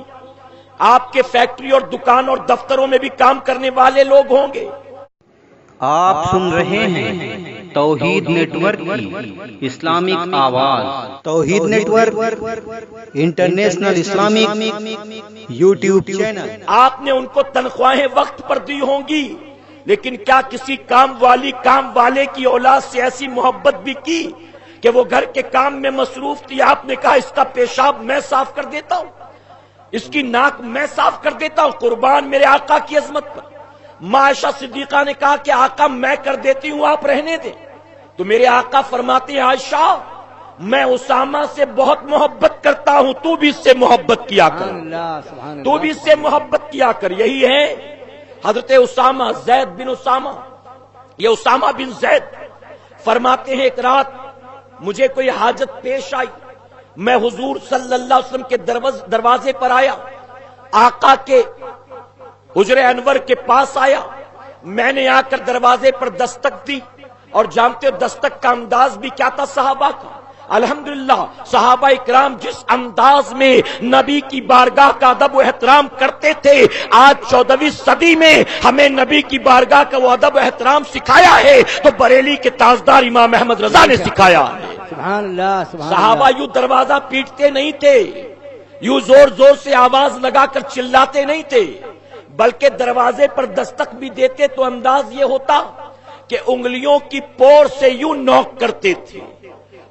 آپ کے فیکٹری اور دکان اور دفتروں میں بھی کام کرنے والے لوگ ہوں گے۔ آپ سن رہے ہیں توحید نیٹ ورک کی اسلامک آواز، Tauheed network international Islamic YouTube channel. آپ نے ان کو تنخواہیں وقت پر دی ہوں گی، لیکن کیا کسی کام والے کی اولاد سے ایسی محبت بھی کی کہ وہ گھر کے کام میں مصروف تھی، آپ نے کہا اس کا پیشاب میں صاف کر دیتا ہوں، اس کی ناک میں صاف کر دیتا ہوں، قربان میرے آقا کی عظمت پر۔ ماں عائشہ صدیقہ نے کہا کہ آقا میں کر دیتی ہوں آپ رہنے دیں، تو میرے آقا فرماتے ہیں عائشہ میں اسامہ سے بہت محبت کرتا ہوں، تو بھی اس سے محبت کیا کر، تو بھی اس سے محبت کیا کر۔ یہی ہے حضرت اسامہ، زید بن اسامہ، یہ اسامہ بن زید فرماتے ہیں ایک رات مجھے کوئی حاجت پیش آئی، میں حضور صلی اللہ علیہ وسلم کے دروازے پر آیا، آقا کے حجر انور کے پاس آیا، میں نے آ کر دروازے پر دستک دی، اور جانتے ہو دستک کا انداز بھی کیا تھا صحابہ کا؟ الحمدللہ صحابہ اکرام جس انداز میں نبی کی بارگاہ کا ادب و احترام کرتے تھے، آج 14ویں صدی میں ہمیں نبی کی بارگاہ کا وہ ادب و احترام سکھایا ہے تو بریلی کے تاجدار امام احمد رضا نے سکھایا ہے۔ سبحان اللہ سبحان اللہ۔ صحابہ یوں دروازہ پیٹتے نہیں تھے، یوں زور زور سے آواز لگا کر چلاتے نہیں تھے، بلکہ دروازے پر دستک بھی دیتے تو انداز یہ ہوتا کہ انگلیوں کی پور سے یوں نوک کرتے تھے،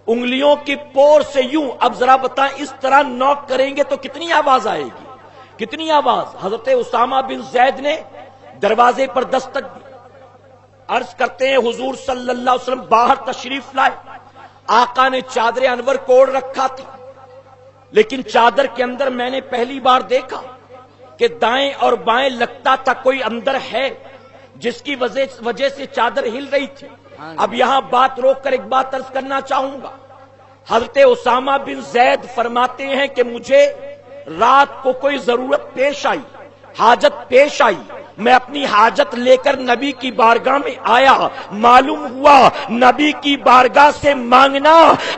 انگلیوں کی پور سے یوں. اب ذرا بتائیں اس طرح نوک کریں گے تو کتنی آواز آئے گی، کتنی آواز. حضرت اسامہ بن زید نے دروازے پر دستک دی. عرض کرتے ہیں حضور صلی اللہ علیہ وسلم باہر تشریف لائے. آقا نے چادر انور کوڑ رکھا تھا، لیکن چادر کے اندر میں نے پہلی بار دیکھا کہ دائیں اور بائیں لگتا تھا کوئی اندر ہے، جس کی وجہ سے چادر ہل رہی تھی. اب یہاں بات روک کر ایک بات عرض کرنا چاہوں گا. حضرت اسامہ بن زید فرماتے ہیں کہ مجھے رات کو کوئی ضرورت پیش آئی، حاجت پیش آئی، میں اپنی حاجت لے کر نبی کی بارگاہ میں آیا. معلوم ہوا نبی کی بارگاہ سے مانگنا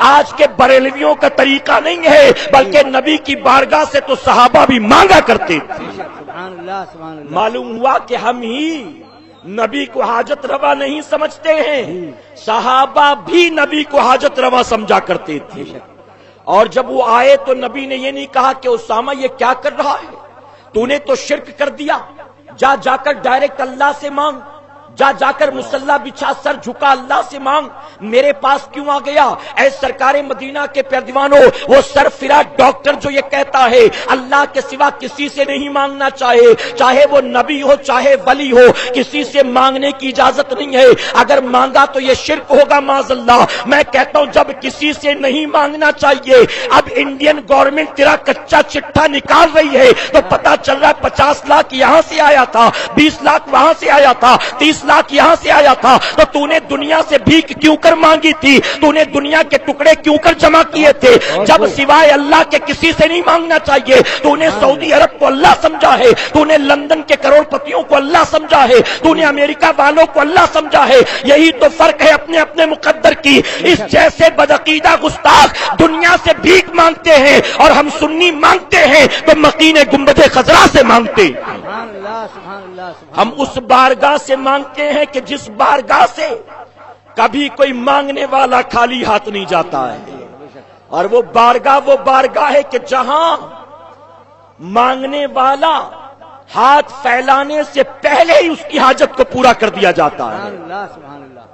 آج کے بریلویوں کا طریقہ نہیں ہے، بلکہ نبی کی بارگاہ سے تو صحابہ بھی مانگا کرتے تھے. سبحان اللہ سبحان اللہ. معلوم ہوا کہ ہم ہی نبی کو حاجت روا نہیں سمجھتے ہیں، صحابہ بھی نبی کو حاجت روا سمجھا کرتے تھے. اور جب وہ آئے تو نبی نے یہ نہیں کہا کہ اسامہ یہ کیا کر رہا ہے، تو نے تو شرک کر دیا، جا کر ڈائریکٹ اللہ سے مانگ، جا کر مصلی بچھا سر جھکا اللہ سے مانگ، میرے پاس کیوں آ گیا؟ اے سرکار مدینہ کے پیروانوں، وہ سرفرا ڈاکٹر جو یہ کہتا ہے اللہ کے سوا کسی سے نہیں مانگنا چاہے وہ نبی ہو چاہے ولی ہو، کسی سے مانگنے کی اجازت نہیں ہے. اگر مانگا تو یہ شرک ہوگا معاذ اللہ. میں کہتا ہوں جب کسی سے نہیں مانگنا چاہیے، اب انڈین گورنمنٹ تیرا کچا چٹھا نکال رہی ہے تو پتا چل رہا ہے 50 لاکھ یہاں سے آیا تھا، 20 لاکھ وہاں سے آیا تھا، 30 لاکھ یہاں سے آیا تھا، تو نے دنیا سے بھیک کیوں کر مانگی تھی؟ تو نے دنیا کے ٹکڑے کیوں کر جمع کیے تھے؟ جب سوائے اللہ کے کسی سے نہیں مانگنا چاہیے. تو نے سعودی عرب کو اللہ سمجھا ہے، تو نے لندن کے کروڑ پتیوں کو اللہ سمجھا ہے، تو نے امریکہ والوں کو اللہ سمجھا ہے. یہی تو فرق ہے اپنے اپنے مقدر کی. اس جیسے بدعقیدہ گستاخ دنیا سے بھیک مانگتے ہیں اور ہم سنی مانگتے ہیں تو مکین گنبد خضرا سے مانگتے. سبحان اللہ سبحان اللہ سبحان. ہم اس بارگاہ سے مانگتے ہیں کہ جس بارگاہ سے کبھی کوئی مانگنے والا خالی ہاتھ نہیں جاتا ہے، اور وہ بارگاہ ہے کہ جہاں مانگنے والا ہاتھ پھیلانے سے پہلے ہی اس کی حاجت کو پورا کر دیا جاتا ہے. سبحان اللہ سبحان اللہ.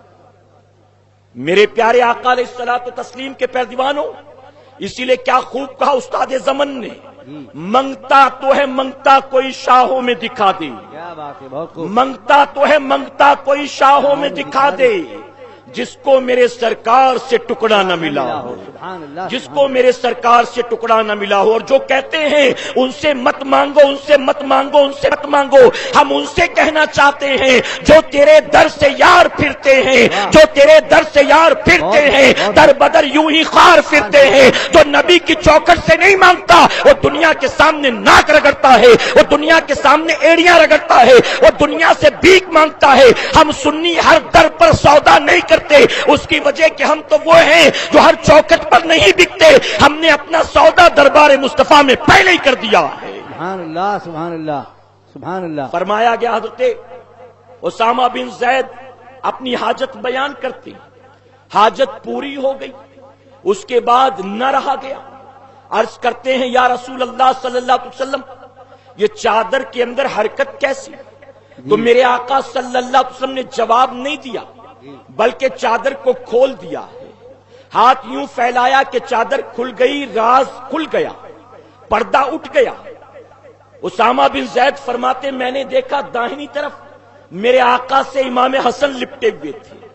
میرے پیارے آقا علیہ الصلوۃ والتسلیم کے پیروانوں، اسی لیے کیا خوب کہا استاد زمن نے، منگتا تو ہے منگتا کوئی شاہوں میں دکھا دے. کیا بات ہے، بہت خوب. منگتا تو ہے منگتا کوئی شاہوں میں دکھا دے، جس کو میرے سرکار سے ٹکڑا نہ ملا ہو، سبحان اللہ. جس کو میرے سرکار سے ٹکڑا نہ ملا ہو. اور جو کہتے ہیں ان سے مت مانگو، ان سے مت مانگو، ان سے مت مانگو، ہم ان سے کہنا چاہتے ہیں جو تیرے در سے یار پھرتے ہیں، جو تیرے در سے یار پھرتے ہیں، در بدر یوں ہی خار پھرتے ہیں. جو نبی کی چوکھٹ سے نہیں مانگتا وہ دنیا کے سامنے ناک رگڑتا ہے، وہ دنیا کے سامنے ایڑیاں رگڑتا ہے، وہ دنیا سے بھیک مانگتا ہے. ہم سنی ہر در پر سودا نہیں کرتے، اس کی وجہ کہ ہم تو وہ ہیں جو ہر چوکھٹ پر نہیں بکتے. ہم نے اپنا سودا دربار مصطفیٰ میں پہلے ہی کر دیا ہے. سبحان اللہ سبحان اللہ سبحان اللہ. فرمایا گیا حضرت اسامہ بن زید اپنی حاجت بیان کرتے، حاجت پوری ہو گئی، اس کے بعد نہ رہا گیا. عرض کرتے ہیں یا رسول اللہ صلی اللہ علیہ وسلم یہ چادر کے اندر حرکت کیسی؟ تو میرے آقا صلی اللہ علیہ وسلم نے جواب نہیں دیا، بلکہ چادر کو کھول دیا ہے. ہاتھ یوں پھیلایا کہ چادر کھل گئی، راز کھل گیا، پردہ اٹھ گیا. اسامہ بن زید فرماتے میں نے دیکھا داہنی طرف میرے آقا سے امام حسن لپٹے ہوئے تھے،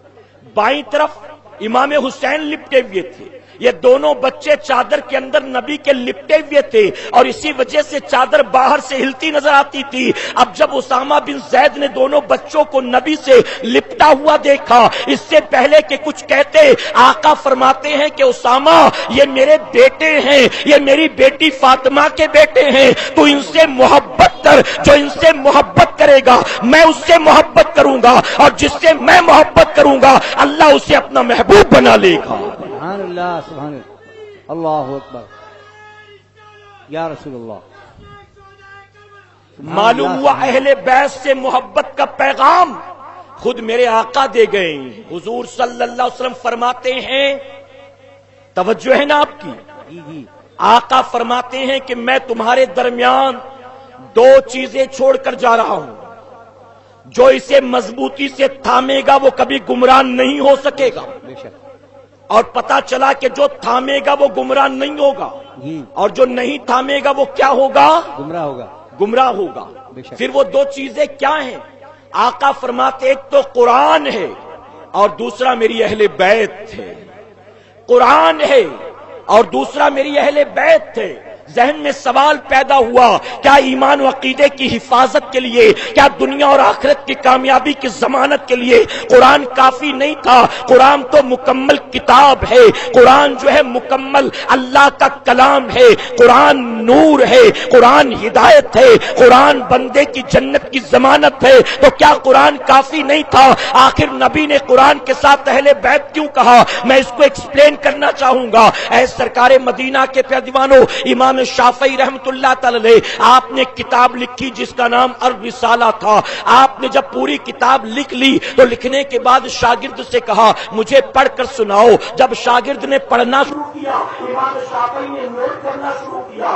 بائیں طرف امام حسین لپٹے ہوئے تھے. یہ دونوں بچے چادر کے اندر نبی کے لپٹے ہوئے تھے اور اسی وجہ سے چادر باہر سے ہلتی نظر آتی تھی. اب جب اسامہ بن زید نے دونوں بچوں کو نبی سے لپٹا ہوا دیکھا، اس سے پہلے کہ کچھ کہتے آقا فرماتے ہیں کہ اسامہ یہ میرے بیٹے ہیں، یہ میری بیٹی فاطمہ کے بیٹے ہیں، تو ان سے محبت کر. جو ان سے محبت کرے گا میں اس سے محبت کروں گا، اور جس سے میں محبت کروں گا اللہ اسے اپنا محبوب بنا لے گا. سبحان اللہ سبحان اللہ. اللہ اکبر یا رسول اللہ. معلوم ہوا اہل بیت سے محبت کا پیغام خود میرے آقا دے گئے. حضور صلی اللہ علیہ وسلم فرماتے ہیں، توجہ ہے نا آپ کی، جی جی. آقا فرماتے ہیں کہ میں تمہارے درمیان دو چیزیں چھوڑ کر جا رہا ہوں، جو اسے مضبوطی سے تھامے گا وہ کبھی گمراہ نہیں ہو سکے گا، اور پتا چلا کہ جو تھامے گا وہ گمراہ نہیں ہوگا، اور جو نہیں تھامے گا وہ کیا ہوگا؟ گمراہ ہوگا۔ پھر وہ دو چیزیں کیا ہیں؟ آقا فرماتے ایک تو قرآن ہے اور دوسرا میری اہل بیت ہے۔ قرآن ہے اور دوسرا میری اہل بیت ہے۔ ذہن میں سوال پیدا ہوا، کیا ایمان و عقیدے کی حفاظت کے لیے، کیا دنیا اور آخرت کی کامیابی کی ضمانت کے لیے قرآن کافی نہیں تھا؟ قرآن تو مکمل کتاب ہے، قرآن جو ہے مکمل اللہ کا کلام ہے، قرآن نور ہے، قرآن ہدایت ہے، قرآن بندے کی جنت کی ضمانت ہے، تو کیا قرآن کافی نہیں تھا؟ آخر نبی نے قرآن کے ساتھ اہل بیت کیوں کہا؟ میں اس کو ایکسپلین کرنا چاہوں گا۔ اے سرکار مدینہ کے پیروانوں، امام شافعی رحمت اللہ تعالی علیہ، آپ نے کتاب لکھی جس کا نام الرسالہ تھا۔ آپ نے جب پوری کتاب لکھ لی تو لکھنے کے بعد شاگرد سے کہا مجھے پڑھ کر سناؤ۔ جب شاگرد نے پڑھنا شروع کیا، امام شافعی نے نوٹ کرنا شروع کیا،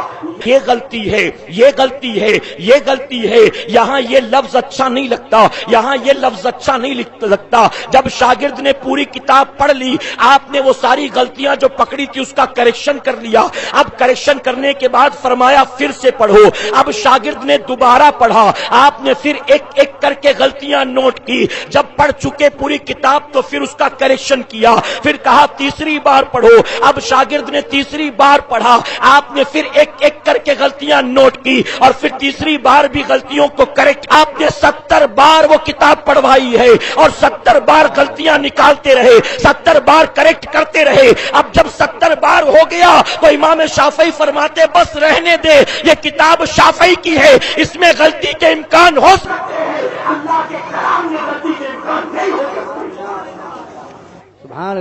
یہ غلطی ہے، یہ غلطی ہے، یہ غلطی ہے، یہاں یہ لفظ اچھا نہیں لگتا، یہاں یہ لفظ اچھا نہیں لگتا۔ جب شاگرد نے پوری کتاب پڑھ لی، آپ نے وہ ساری غلطیاں جو پکڑی تھی اس کا کریکشن کر لیا۔ اب کریکشن کرنے کے بعد فرمایا پھر سے پڑھو۔ اب شاگرد نے دوبارہ پڑھا، آپ نے پھر ایک ایک کر کے غلطیاں نوٹ کی۔ جب پڑھ چکے پوری کتاب تو پھر اس کا کریکشن کیا، پھر کہا تیسری بار پڑھو۔ اب شاگرد نے تیسری بار پڑھا، آپ نے پھر ایک ایک کر کے غلطیاں نوٹ کی اور پھر تیسری بار بھی غلطیوں کو کریکٹ۔ آپ نے 70 بار وہ کتاب پڑھوائی ہے اور 70 بار غلطیاں نکالتے رہے، 70 بار کریکٹ کرتے رہے۔ اب جب 70 بار ہو گیا تو امام شافعی فرماتے بس رہنے دے، یہ کتاب شافعی کی ہے، اس میں غلطی کے امکان ہو سکتے ہیں، اللہ کے کلام میں غلطی کے امکان نہیں ہو سکتے۔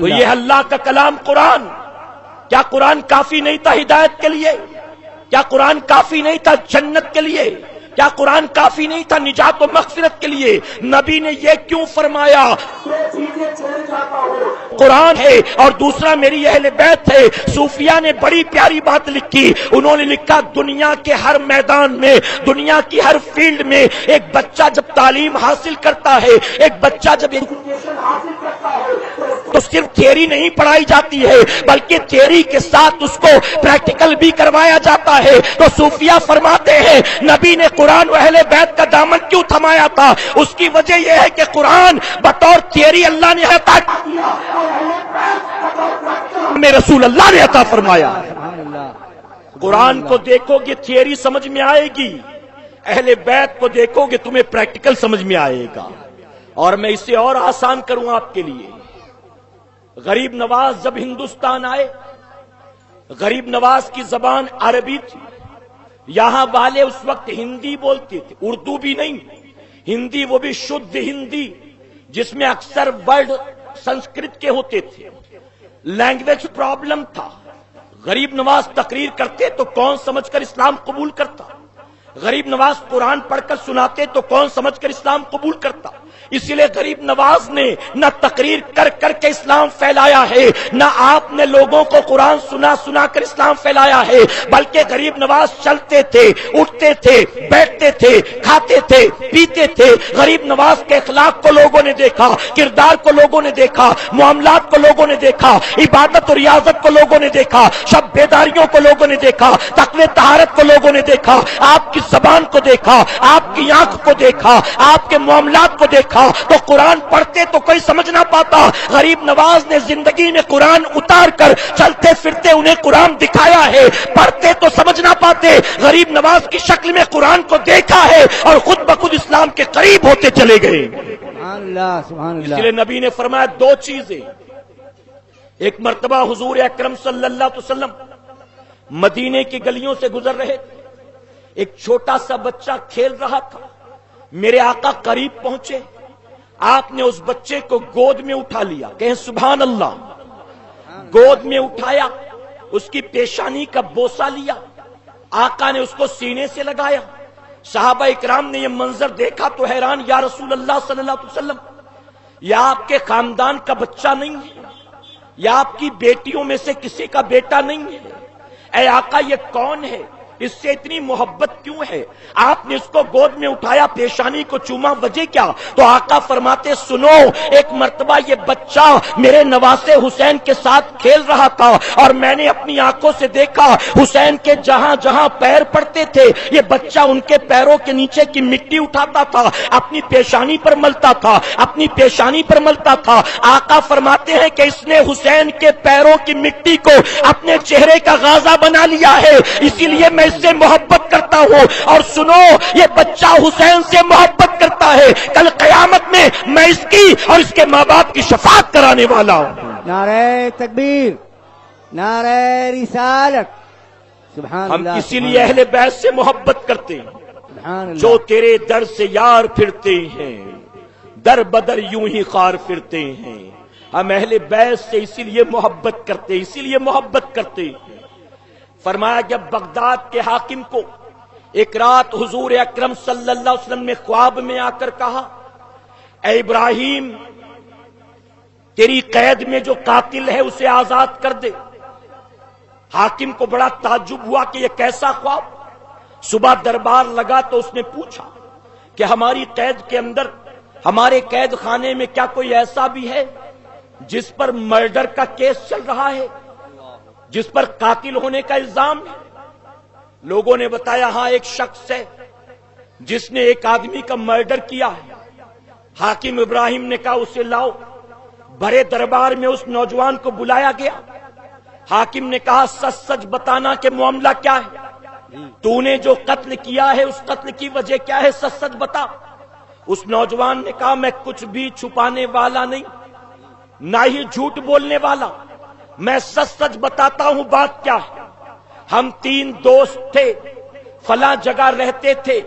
تو یہ اللہ کا کلام قرآن، کیا قرآن کافی نہیں تھا ہدایت کے لیے؟ کیا قرآن کافی نہیں تھا جنت کے لیے؟ کیا قرآن کافی نہیں تھا نجات و مغفرت کے لیے؟ نبی نے یہ کیوں فرمایا؟ قرآن ہے اور دوسرا میری اہل بیت ہے۔ صوفیاء نے بڑی پیاری بات لکھی، انہوں نے لکھا دنیا کے ہر میدان میں، دنیا کی ہر فیلڈ میں ایک بچہ جب تعلیم حاصل کرتا ہے، ایک بچہ جب ایجوکیشن حاصل کرتا ہے تو صرف تھیوری نہیں پڑھائی جاتی ہے بلکہ تھیوری کے ساتھ اس کو پریکٹیکل بھی کروایا جاتا ہے۔ تو صوفیاء فرماتے ہیں نبی نے قرآن و اہل بیت کا دامن کیوں تھمایا تھا؟ اس کی وجہ یہ ہے کہ قرآن بطور تھیوری اللہ نے عطا کیا، میں رسول اللہ نے عطا فرمایا۔ قرآن کو دیکھو گے تھیوری سمجھ میں آئے گی، اہل بیت کو دیکھو گے تمہیں پریکٹیکل سمجھ میں آئے گا۔ اور میں اسے اور آسان کروں آپ کے لیے، غریب نواز جب ہندوستان آئے، غریب نواز کی زبان عربی تھی، یہاں والے اس وقت ہندی بولتے تھے، اردو بھی نہیں، ہندی، وہ بھی شدھ ہندی جس میں اکثر ورڈ سنسکرت کے ہوتے تھے۔ لینگویج پرابلم تھا۔ غریب نواز تقریر کرتے تو کون سمجھ کر اسلام قبول کرتا؟ غریب نواز قرآن پڑھ کر سناتے تو کون سمجھ کر اسلام قبول کرتا؟ اسی لیے غریب نواز نے نہ تقریر کر کر کے اسلام پھیلایا ہے، نہ آپ نے لوگوں کو قرآن سنا سنا کر اسلام پھیلایا ہے، بلکہ غریب نواز چلتے تھے، اٹھتے تھے، بیٹھتے تھے، کھاتے تھے، پیتے تھے۔ غریب نواز کے اخلاق کو لوگوں نے دیکھا، کردار کو لوگوں نے دیکھا، معاملات کو لوگوں نے دیکھا، عبادت اور ریاضت کو لوگوں نے دیکھا، شب بیداریوں کو لوگوں نے دیکھا، تقوی طہارت کو لوگوں نے دیکھا، آپ کی زبان کو دیکھا، آپ کی آنکھ کو دیکھا، آپ کے معاملات کو دیکھا۔ تو قرآن پڑھتے تو کوئی سمجھ نہ پاتا، غریب نواز نے زندگی میں قرآن اتار کر چلتے پھرتے انہیں قرآن دکھایا ہے، پڑھتے تو سمجھ نہ پاتے، غریب نواز کی شکل میں قرآن کو دیکھا ہے اور خود بخود اسلام کے قریب ہوتے چلے گئے۔ سبحان اللہ، سبحان اللہ۔ اس لیے نبی نے فرمایا دو چیزیں۔ ایک مرتبہ حضور اکرم صلی اللہ علیہ وسلم مدینے کی گلیوں سے گزر رہے تھے، ایک چھوٹا سا بچہ کھیل رہا تھا، میرے آقا قریب پہنچے، آپ نے اس بچے کو گود میں اٹھا لیا، کہیں سبحان اللہ، گود میں اٹھایا، اس کی پیشانی کا بوسہ لیا، آقا نے اس کو سینے سے لگایا۔ صحابہ اکرام نے یہ منظر دیکھا تو حیران، یا رسول اللہ صلی اللہ علیہ وسلم، یہ آپ کے خاندان کا بچہ نہیں ہے، یا آپ کی بیٹیوں میں سے کسی کا بیٹا نہیں ہے، اے آقا یہ کون ہے؟ اس سے اتنی محبت کیوں ہے؟ آپ نے اس کو گود میں اٹھایا، پیشانی کو چوما، وجہ کیا؟ تو آقا فرماتے سنو، ایک مرتبہ یہ بچہ میرے نواسے حسین کے ساتھ کھیل رہا تھا اور میں نے اپنی آنکھوں سے دیکھا حسین کے جہاں جہاں پیر پڑتے تھے یہ بچہ ان کے پیروں کے نیچے کی مٹی اٹھاتا تھا، اپنی پیشانی پر ملتا تھا، اپنی پیشانی پر ملتا تھا۔ آقا فرماتے ہیں کہ اس نے حسین کے پیروں کی مٹی کو اپنے چہرے کا غازہ بنا لیا ہے، اسی لیے میں اس سے محبت کرتا ہوں۔ اور سنو، یہ بچہ حسین سے محبت کرتا ہے، کل قیامت میں میں اس کی اور اس کے ماں باپ کی شفاعت کرانے والا ہوں۔ نعرہ تکبیر، نعرہ رسالت، سبحان ہم اللہ، اسی لیے اہل بیت سے محبت کرتے ہیں، سبحان اللہ، جو تیرے در سے یار پھرتے ہیں در بدر یوں ہی خار پھرتے ہیں۔ ہم اہل بیت سے اسی لیے محبت کرتے ہیں، اسی لیے محبت کرتے ہیں۔ فرمایا جب بغداد کے حاکم کو ایک رات حضور اکرم صلی اللہ علیہ وسلم نے خواب میں آ کر کہا، اے ابراہیم تیری قید میں جو قاتل ہے اسے آزاد کر دے۔ حاکم کو بڑا تعجب ہوا کہ یہ کیسا خواب؟ صبح دربار لگا تو اس نے پوچھا کہ ہماری قید کے اندر، ہمارے قید خانے میں کیا کوئی ایسا بھی ہے جس پر مرڈر کا کیس چل رہا ہے، جس پر قاتل ہونے کا الزام ہے؟ لوگوں نے بتایا ہاں ایک شخص ہے جس نے ایک آدمی کا مرڈر کیا ہے۔ حاکم ابراہیم نے کہا اسے لاؤ۔ بڑے دربار میں اس نوجوان کو بلایا گیا۔ حاکم نے کہا سچ سچ بتانا کہ معاملہ کیا ہے، تو نے جو قتل کیا ہے اس قتل کی وجہ کیا ہے، سچ سچ بتا۔ اس نوجوان نے کہا میں کچھ بھی چھپانے والا نہیں، نہ ہی جھوٹ بولنے والا، میں سچ سچ بتاتا ہوں بات کیا ہے۔ ہم 3 دوست تھے، فلاں جگہ رہتے تھے،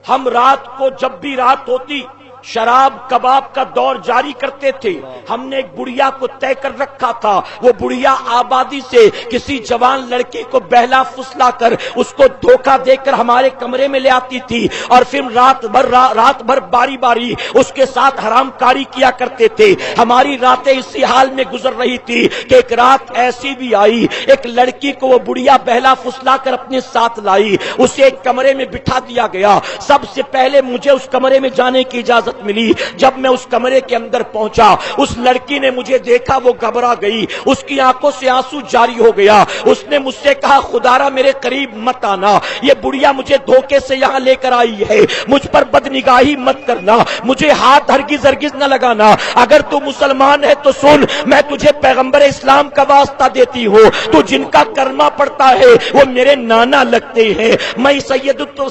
ہم رات کو جب بھی رات ہوتی شراب کباب کا دور جاری کرتے تھے۔ ہم نے ایک بڑھیا کو طے کر رکھا تھا، وہ بڑھیا آبادی سے کسی جوان لڑکی کو بہلا فسلا کر اس کو دھوکہ دے کر ہمارے کمرے میں لے آتی تھی اور پھر رات بھر باری باری اس کے ساتھ حرام کاری کیا کرتے تھے۔ ہماری راتیں اسی حال میں گزر رہی تھی کہ ایک رات ایسی بھی آئی، ایک لڑکی کو وہ بڑھیا بہلا فسلا کر اپنے ساتھ لائی، اسے ایک کمرے میں بٹھا دیا گیا۔ سب سے پہلے مجھے اس کمرے میں جانے کی اجازت ملی۔ جب میں اس کمرے کے اندر پہنچا اس لڑکی نے مجھے دیکھا، وہ گھبرا گئی، اس کی آنکھوں سے آنسو جاری ہو گیا۔ اس نے مجھ سے کہا خدارا میرے قریب مت آنا، یہ بڑھیا مجھے دھوکے سے یہاں لے کر آئی ہے، مجھ پر بدنگاہی مت کرنا، مجھے ہاتھ ہرگز نہ لگانا، اگر تو مسلمان ہے تو سن میں تجھے پیغمبر اسلام کا واسطہ دیتی ہوں، تو جن کا کلمہ پڑھتا ہے وہ میرے نانا لگتے ہیں، میں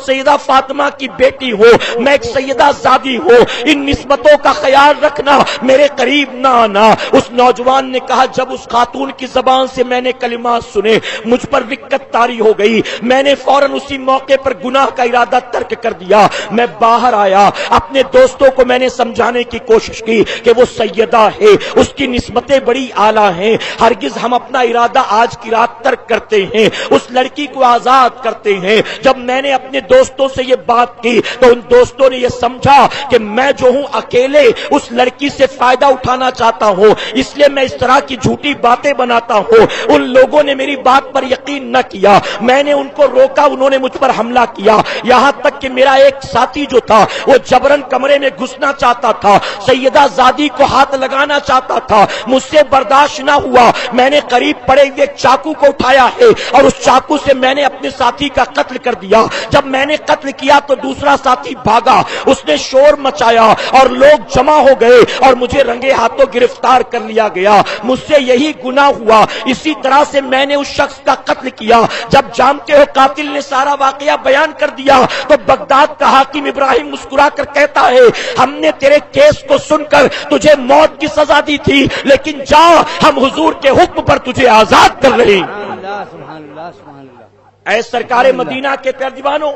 سیدہ فاطمہ کی بیٹی ہوں، میں ایک سیدہ زادی ہوں، ان نسبتوں کا خیال رکھنا، میرے قریب نہ آنا۔ اس نوجوان نے کہا جب اس خاتون کی زبان سے میں نے کلمات سنے مجھ پر وقت طاری ہو گئی، میں نے فوراً اسی موقع پر گناہ کا ارادہ ترک کر دیا۔ میں باہر آیا، اپنے دوستوں کو میں نے سمجھانے کی کوشش کی کہ وہ سیدہ ہے، اس کی نسبتیں بڑی اعلیٰ ہیں، ہرگز ہم اپنا ارادہ آج کی رات ترک کرتے ہیں، اس لڑکی کو آزاد کرتے ہیں۔ جب میں نے اپنے دوستوں سے یہ بات کی تو ان دوستوں نے یہ سمجھا کہ میں جو ہوں اکیلے اس لڑکی سے فائدہ اٹھانا چاہتا ہوں، اس لیے میں اس طرح کی جھوٹی باتیں بناتا ہوں۔ ان لوگوں نے میری بات پر یقین نہ کیا، میں نے ان کو روکا، انہوں نے مجھ پر حملہ کیا، یہاں تک کہ میرا ایک ساتھی جو تھا وہ جبرن کمرے میں گھسنا چاہتا تھا، سیدہ زادی کو ہاتھ لگانا چاہتا تھا، مجھ سے برداشت نہ ہوا، میں نے قریب پڑے ہوئے چاقو کو اٹھایا ہے اور اس چاقو سے میں نے اپنے ساتھی کا قتل کر دیا۔ جب میں نے قتل کیا تو دوسرا ساتھی بھاگا، اس نے شور مچایا اور لوگ جمع ہو گئے اور مجھے رنگے ہاتھوں گرفتار کر لیا گیا، مجھ سے یہی گناہ ہوا، اسی طرح سے میں نے اس شخص کا قتل کیا۔ جب جانتے ہو قاتل نے سارا واقعہ بیان کر دیا تو بغداد کا حاکم ابراہیم مسکرا کر کہتا ہے ہم نے تیرے کیس کو سن کر تجھے موت کی سزا دی تھی، لیکن جا ہم حضور کے حکم پر تجھے آزاد کر رہے ہیں۔ سبحان اللہ، سبحان اللہ۔ اے سرکار مدینہ کے پیارے دیوانوں،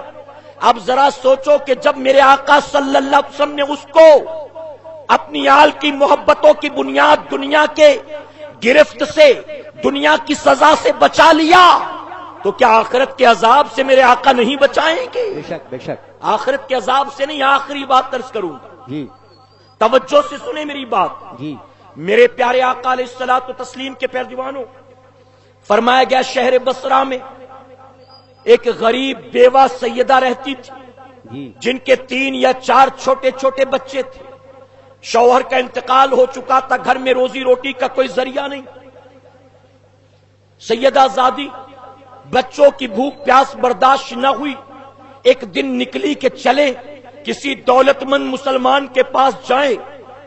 اب ذرا سوچو کہ جب میرے آقا صلی اللہ علیہ وسلم نے اس کو اپنی آل کی محبتوں کی بنیاد دنیا کے گرفت سے، دنیا کی سزا سے بچا لیا، تو کیا آخرت کے عذاب سے میرے آقا نہیں بچائیں گے؟ بے شک بے شک، آخرت کے عذاب سے نہیں۔ آخری بات عرض کروں گا، جی توجہ سے سنیں میری بات۔ جی، میرے پیارے آقا علیہ الصلوۃ و تسلیم کے پیارے دیوانوں، فرمایا گیا شہر بصرہ میں ایک غریب بیوہ سیدہ رہتی تھی جی جن کے 3 یا 4 چھوٹے چھوٹے بچے تھے. شوہر کا انتقال ہو چکا تھا، گھر میں روزی روٹی کا کوئی ذریعہ نہیں. سیدہ زادی بچوں کی بھوک پیاس برداشت نہ ہوئی، ایک دن نکلی کہ چلے کسی دولت مند مسلمان کے پاس جائیں،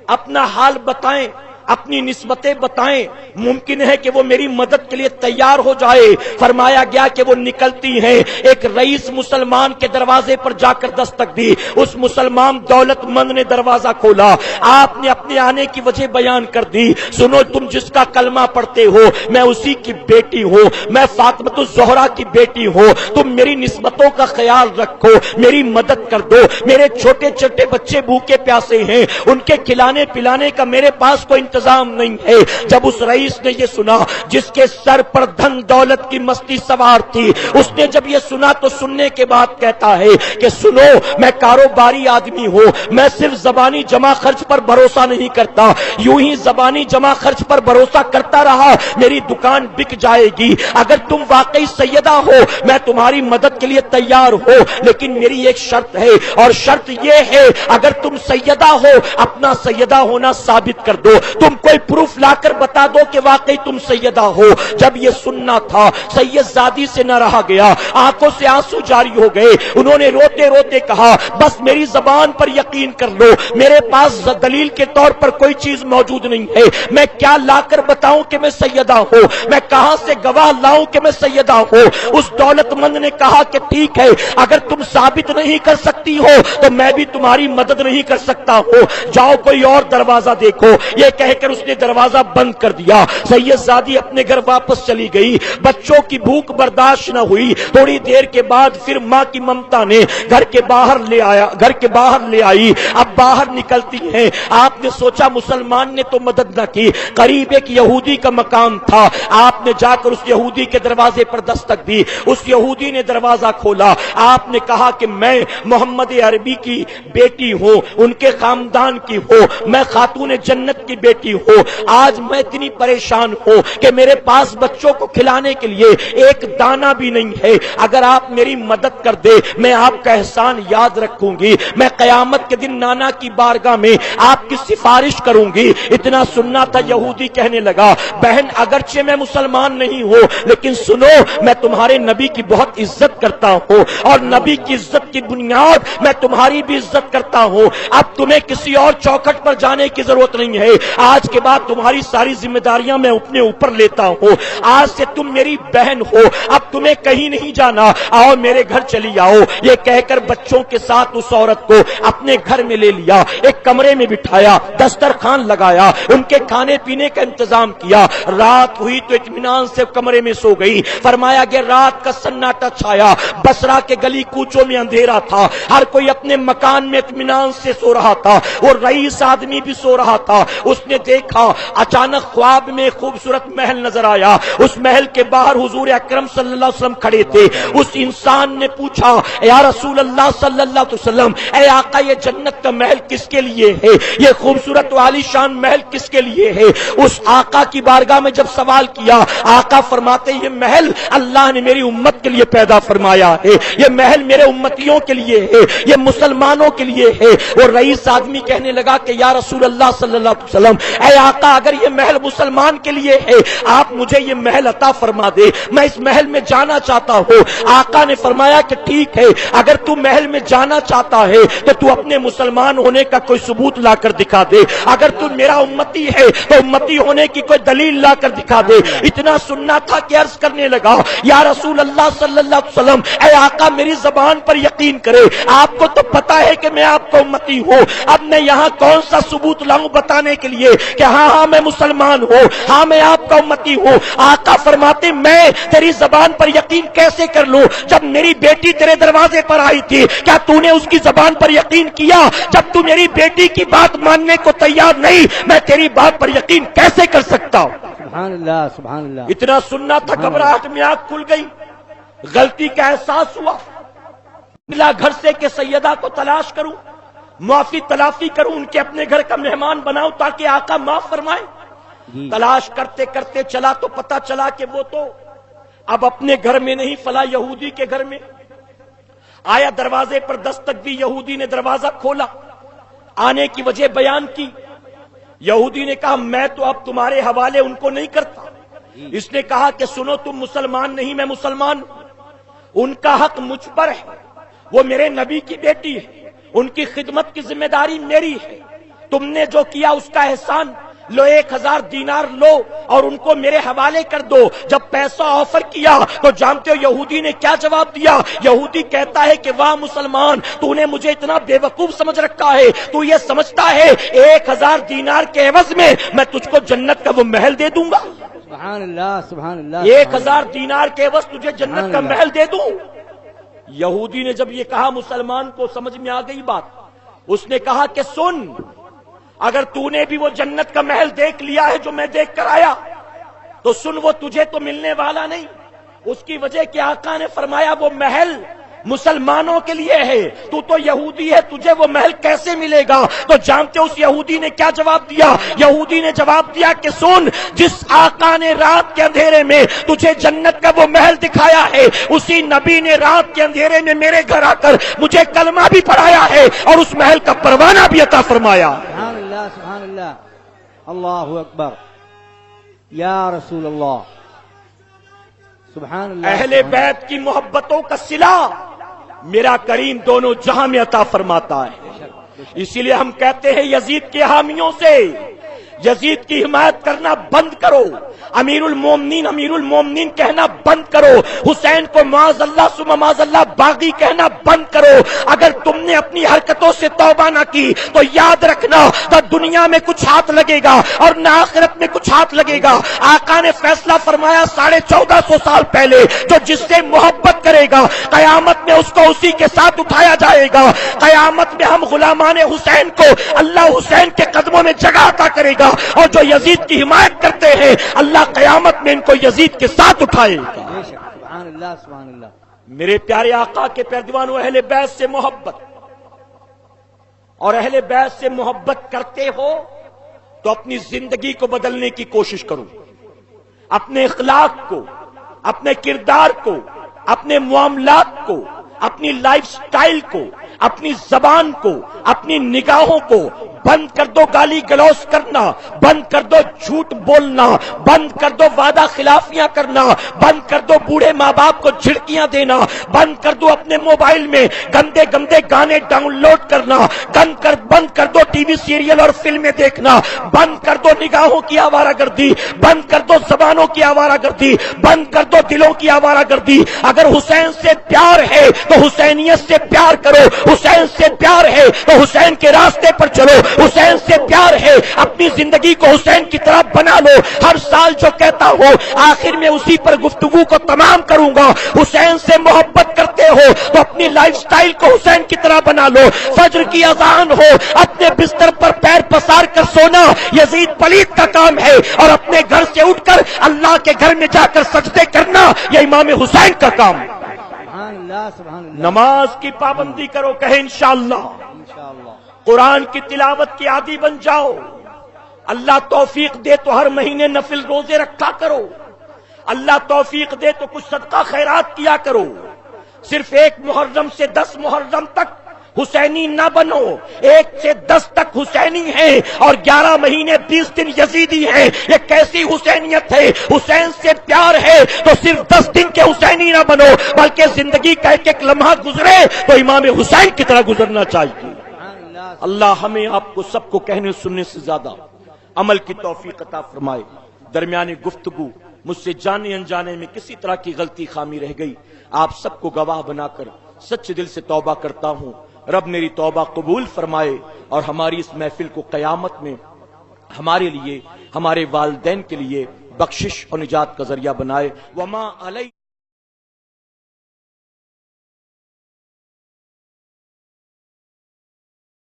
اپنا حال بتائیں، اپنی نسبتیں بتائیں، ممکن ہے کہ وہ میری مدد کے لیے تیار ہو جائے. فرمایا گیا کہ وہ نکلتی ہیں، ایک رئیس مسلمان کے دروازے پر جا کر دستک دی. اس مسلمان دولت مند نے دروازہ کھولا، آپ نے اپنے آنے کی وجہ بیان کر دی. سنو، تم جس کا کلمہ پڑھتے ہو میں اسی کی بیٹی ہوں، میں فاطمہ الزہرا کی بیٹی ہوں، تم میری نسبتوں کا خیال رکھو، میری مدد کر دو. میرے چھوٹے چھوٹے بچے بھوکے پیاسے ہیں، ان کے کھلانے پلانے کا میرے پاس کوئی انتظام نہیں ہے. جب اس رئیس نے یہ سنا جس کے سر پر دھن دولت کی مستی سوار تھی، اس نے جب یہ سنا تو سننے کے بعد کہتا ہے کہ سنو، میں کاروباری آدمی ہوں، میں صرف زبانی جمع خرچ پر بھروسہ نہیں کرتا. یوں ہی زبانی جمع خرچ پر بھروسہ کرتا رہا میری دکان بک جائے گی. اگر تم واقعی سیدہ ہو میں تمہاری مدد کے لیے تیار ہوں، لیکن میری ایک شرط ہے، اور شرط یہ ہے اگر تم سیدہ ہو اپنا سیدہ ہونا ثابت کر دو. تم کوئی پروف لا کر بتا دو کہ واقعی تم سیدہ ہو. جب یہ سننا تھا سید زادی سے نہ رہا گیا، آنکھوں سے آنسو جاری ہو گئے. انہوں نے روتے روتے کہا بس میری زبان پر یقین کر لو، میرے پاس دلیل کے طور پر کوئی چیز موجود نہیں ہے. میں کیا لا کر بتاؤں کہ میں سیدہ ہوں؟ میں کہاں سے گواہ لاؤں کہ میں سیدہ ہوں؟ اس دولت مند نے کہا کہ ٹھیک ہے، اگر تم ثابت نہیں کر سکتی ہو تو میں بھی تمہاری مدد نہیں کر سکتا ہوں، جاؤ کوئی اور دروازہ دیکھو. یہ کہہ کر اس نے دروازہ بند کر دیا. سید زادی اپنے گھر واپس چلی گئی. بچوں کی بھوک برداشت نہ ہوئی. تھوڑی دیر کے بعد پھر ماں کی ممتا نے گھر کے باہر لے آئی. اب باہر نکلتی ہیں، آپ نے سوچا مسلمان نے تو مدد نہ کی، قریب ایک یہودی کا مکان تھا. آپ نے جا کر اس یہودی کے دروازے پر دستک دی. اس یہودی نے دروازہ کھولا. آپ نے کہا کہ میں محمد عربی کی بیٹی ہوں، ان کے خاندان کی ہوں، میں خاتون جنت کی بیٹی ہوں. آج میں اتنی پریشان ہوں کہ میرے پاس بچوں کو کھلانے کے لیے ایک دانہ بھی نہیں ہے. اگر آپ میری مدد کر دے میں آپ کا احسان یاد رکھوں گی. میں قیامت کے دن نانا کی بارگاہ میں آپ کی سفارش کروں گی. اتنا سننا تھا یہودی کہنے لگا بہن اگرچہ میں مسلمان نہیں ہوں لیکن سنو میں تمہارے نبی کی بہت عزت کرتا ہوں اور نبی کی عزت کی بنیاد میں تمہاری بھی عزت کرتا ہوں. اب تمہیں کسی اور چوکھٹ پر جانے کی ضرورت نہیں ہے. آج کے بعد تمہاری ساری ذمہ داریاں میں اپنے اوپر لیتا ہوں. آج سے تم میری بہن ہو، اب تمہیں کہیں نہیں جانا، آؤ میرے گھر چلی آؤ. یہ کہہ کر بچوں کے ساتھ اس عورت کو اپنے گھر میں لے لیا، ایک کمرے میں بٹھایا، دسترخوان لگایا، ان کے کھانے پینے کا انتظام کیا. رات ہوئی تو اطمینان سے کمرے میں سو گئی. فرمایا کہ رات کا سناٹا چھایا، بصرہ کے گلی کوچوں میں اندھیرا تھا، ہر کوئی اپنے مکان میں اطمینان سے سو رہا تھا. وہ رئیس آدمی بھی سو رہا تھا. اس نے دیکھا اچانک خواب میں خوبصورت محل نظر آیا. اس محل کے باہر حضور اکرم صلی اللہ علیہ وسلم کھڑے تھے. اس انسان نے پوچھا یا رسول اللہ صلی اللہ علیہ وسلم، اے آقا یہ جنت کا محل کس کے لیے ہے؟ یہ خوبصورت و عالی شان محل کس کے لیے ہے؟ اس آقا کی بارگاہ میں جب سوال کیا، آقا فرماتے یہ محل اللہ نے میری امت کے لیے پیدا فرمایا ہے، یہ محل میرے امتیوں کے لیے ہے، یہ مسلمانوں کے لیے ہے. وہ رئیس آدمی کہنے لگا کہ یا رسول اللہ صلی اللہ علیہ وسلم، اے آقا اگر یہ محل مسلمان کے لیے ہے آپ مجھے یہ محل عطا فرما دے، میں اس محل میں جانا چاہتا ہوں. آقا نے فرمایا کہ ٹھیک ہے، اگر تو محل میں جانا چاہتا ہے تو تو اپنے مسلمان ہونے کا کوئی ثبوت لا کر دکھا دے، اگر تو میرا امتی ہے تو امتی ہونے کی کوئی دلیل لا کر دکھا دے. اتنا سننا تھا کہ عرض کرنے لگا یا رسول اللہ صلی اللہ علیہ وسلم، اے آقا میری زبان پر یقین کرے، آپ کو تو پتا ہے کہ میں آپ کو امتی ہوں، اب میں یہاں کون سا ثبوت لاؤں بتانے کے لیے کہ ہاں میں مسلمان ہوں، ہاں میں آپ کا امتی ہوں. آقا فرماتے میں تیری زبان پر یقین کیسے کر لوں؟ جب میری بیٹی تیرے دروازے پر آئی تھی کیا تو نے اس کی زبان پر یقین کیا؟ جب تو میری بیٹی کی بات ماننے کو تیار نہیں میں تیری بات پر یقین کیسے کر سکتا ہوں؟ سبحان اللہ سبحان اللہ. اتنا سننا تھا گھبراہٹ میں آنکھ کھل گئی، غلطی کا احساس ہوا. نکلا گھر سے کہ سیدہ کو تلاش کروں، معافی تلافی کروں، ان کے اپنے گھر کا مہمان بناؤں تاکہ آقا معاف فرمائے. تلاش کرتے کرتے چلا تو پتا چلا کہ وہ تو اب اپنے گھر میں نہیں فلاں یہودی کے گھر میں آیا، دروازے پر دستک دی، یہودی نے دروازہ کھولا، آنے کی وجہ بیان کی۔ یہودی نے کہا میں تو اب تمہارے حوالے ان کو نہیں کرتا۔ اس نے کہا کہ سنو، تم مسلمان نہیں، میں مسلمان ہوں، ان کا حق مجھ پر ہے، وہ میرے نبی کی بیٹی ہے، ان کی خدمت کی ذمہ داری میری ہے، تم نے جو کیا اس کا احسان لو، 1000 دینار لو اور ان کو میرے حوالے کر دو۔ جب پیسہ آفر کیا تو جانتے ہو یہودی نے کیا جواب دیا؟ یہودی کہتا ہے کہ واہ مسلمان، تو نے مجھے اتنا بے وقوف سمجھ رکھا ہے، تو یہ سمجھتا ہے 1000 دینار کے عوض میں میں تجھ کو جنت کا وہ محل دے دوں گا؟ سبحان اللہ، سبحان اللہ۔ 1000 دینار کے عوض تجھے جنت کا محل دے دوں؟ یہودی نے جب یہ کہا مسلمان کو سمجھ میں آ گئی بات، اس نے کہا کہ سن، اگر تو نے بھی وہ جنت کا محل دیکھ لیا ہے جو میں دیکھ کر آیا تو سن، وہ تجھے تو ملنے والا نہیں۔ اس کی وجہ کہ آقا نے فرمایا وہ محل مسلمانوں کے لیے ہے، تو یہودی ہے، تجھے وہ محل کیسے ملے گا؟ تو جانتے اس یہودی نے کیا جواب دیا؟ یہودی نے جواب دیا کہ سن، جس آقا نے رات کے اندھیرے میں تجھے جنت کا وہ محل دکھایا ہے، اسی نبی نے رات کے اندھیرے میں میرے گھر آ کر مجھے کلمہ بھی پڑھایا ہے اور اس محل کا پروانہ بھی عطا فرمایا۔ سبحان اللہ، سبحان اللہ، اللہ اکبر، یا رسول اللہ، سبحان اللہ۔ اہل بیت کی محبتوں کا صلہ میرا کریم دونوں جہاں میں عطا فرماتا ہے۔ اسی لیے ہم کہتے ہیں یزید کے حامیوں سے یزید کی حمایت کرنا بند کرو، امیر المومنین کہنا بند کرو، حسین کو معاذ اللہ ثم معاذ اللہ باغی کہنا بند کرو۔ اگر تم نے اپنی حرکتوں سے توبہ نہ کی تو یاد رکھنا نہ دنیا میں کچھ ہاتھ لگے گا اور نہ آخرت میں کچھ ہاتھ لگے گا۔ آقا نے فیصلہ فرمایا 1450 سال پہلے، جو جس سے محبت کرے گا قیامت میں اس کو اسی کے ساتھ اٹھایا جائے گا۔ قیامت میں ہم غلامان حسین کو اللہ حسین کے قدموں میں جگہ عطا کرے گا، اور جو یزید کی حمایت کرتے ہیں اللہ قیامت میں ان کو یزید کے ساتھ اٹھائے گا۔ سبحان اللہ، سبحان اللہ۔ میرے پیارے آقا کے پیروانوں، اہل بیت سے محبت، اور اہل بیت سے محبت کرتے ہو تو اپنی زندگی کو بدلنے کی کوشش کرو، اپنے اخلاق کو، اپنے کردار کو، اپنے معاملات کو، اپنی لائف سٹائل کو، اپنی زبان کو، اپنی نگاہوں کو بند کر دو، گالی گلوچ کرنا بند کر دو، جھوٹ بولنا بند کر دو، وعدہ خلافیاں کرنا بند کر دو، بوڑھے ماں باپ کو جھڑکیاں دینا بند کر دو، اپنے موبائل میں گندے گندے گانے ڈاؤن لوڈ کرنا بند کر دو، ٹی وی سیریل اور فلمیں دیکھنا بند کر دو، نگاہوں کی آوارہ گردی بند کر دو، زبانوں کی آوارہ گردی بند کر دو، دلوں کی آوارہ گردی۔ اگر حسین سے پیار ہے تو حسینیت سے پیار کرو، حسین سے پیار ہے تو حسین کے راستے پر چلو، حسین سے پیار ہے اپنی زندگی کو حسین کی طرح بنا لو۔ ہر سال جو کہتا ہو آخر میں اسی پر گفتگو کو تمام کروں گا، حسین سے محبت کرتے ہو تو اپنی لائف سٹائل کو حسین کی طرح بنا لو۔ فجر کی اذان ہو اپنے بستر پر پیر پسار کر سونا یزید پلید کا کام ہے، اور اپنے گھر سے اٹھ کر اللہ کے گھر میں جا کر سجدے کرنا یہ امام حسین کا کام ہے۔ سبحان اللہ، سبحان اللہ۔ نماز کی پابندی کرو، کہیں انشاءاللہ۔ انشاءاللہ۔ قرآن کی تلاوت کی عادی بن جاؤ، اللہ توفیق دے تو ہر مہینے نفل روزے رکھا کرو، اللہ توفیق دے تو کچھ صدقہ خیرات کیا کرو۔ صرف 1 محرم سے 10 محرم تک حسینی نہ بنو، 1 سے 10 تک حسینی ہیں اور 11 مہینے 20 دن یزیدی ہیں۔ یہ کیسی حسینیت ہے؟ حسین سے پیار ہے تو صرف 10 دن کے حسینی نہ بنو، بلکہ زندگی کا ایک لمحہ گزرے تو امام حسین کی طرح گزرنا چاہیے۔ اللہ ہمیں آپ کو سب کو کہنے سننے سے زیادہ عمل کی توفیق عطا فرمائے۔ درمیانی گفتگو مجھ سے جانے انجانے میں کسی طرح کی غلطی خامی رہ گئی، آپ سب کو گواہ بنا کر سچے دل سے توبہ کرتا ہوں۔ رب میری توبہ قبول فرمائے اور ہماری اس محفل کو قیامت میں ہمارے لیے، ہمارے والدین کے لیے بخشش اور نجات کا ذریعہ بنائے۔ وما علی